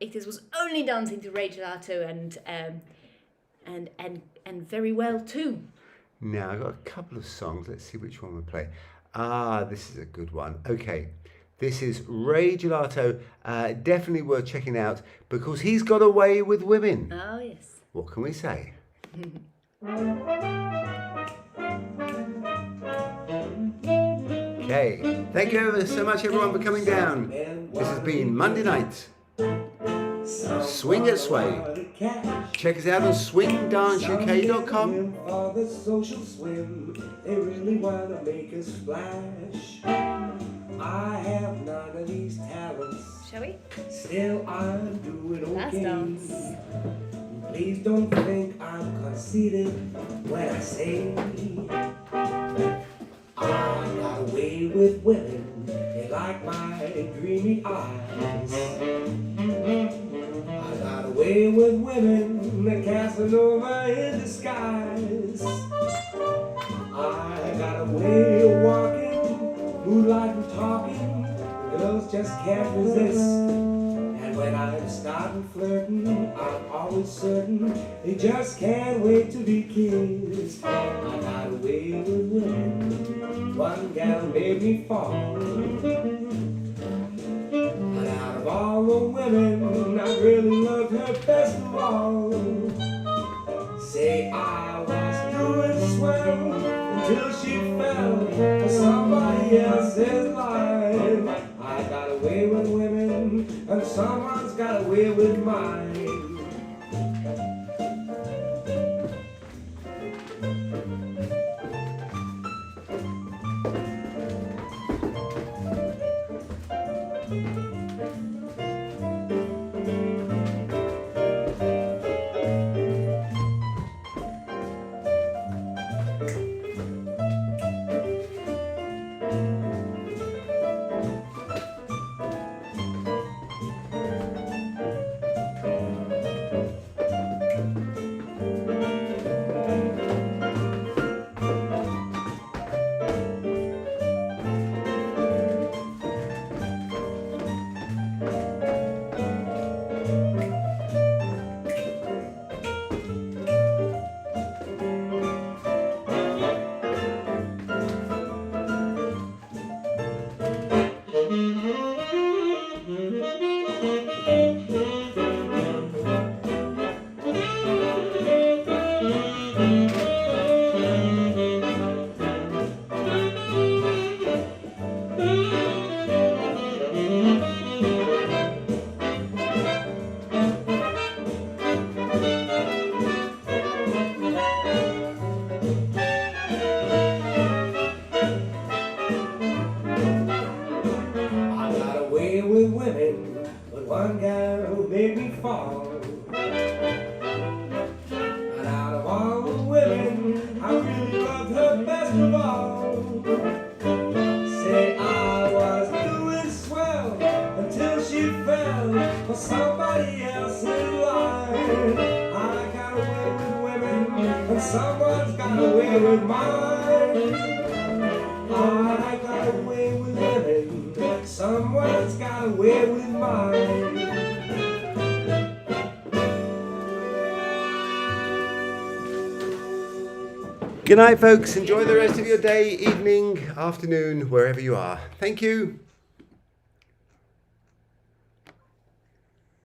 Ictus was only dancing to Ray Gelato, and very well too. Now I've got a couple of songs. Let's see which one we play. This is a good one. Okay, this is Ray Gelato. Definitely worth checking out because he's got away with women. Oh yes. What can we say? Okay, thank you ever so much everyone for coming down. This has been Monday night. Swing at Sway. Check us out on SwingdanceUK.com. For the social swim, they really want to make us splash. I have none of these talents. Shall we? Still, I'm doing okay. Last dance. Please don't think I'm conceited when I say I got away with women. They like my dreamy eyes. I got away with women, the Casanova in disguise. I got away of walking, moonlight and talking. The girls just can't resist. And when I'm starting flirting, I'm always certain they just can't wait to be kissed. I got away with women, one gal made me fall. But out of all the women, I really loved her best of all. Say I was doing swell until she fell for somebody else's life. I got away with women, and someone's got away with mine. One girl made me fall. And out of all the women, I really loved her best of all. Say I was doing swell until she fell for somebody else's life. I got away with women, and someone's got away with mine. I got away with women, someone's got away with mine. Good night, folks. Enjoy the rest of your day, evening, afternoon, wherever you are. Thank you.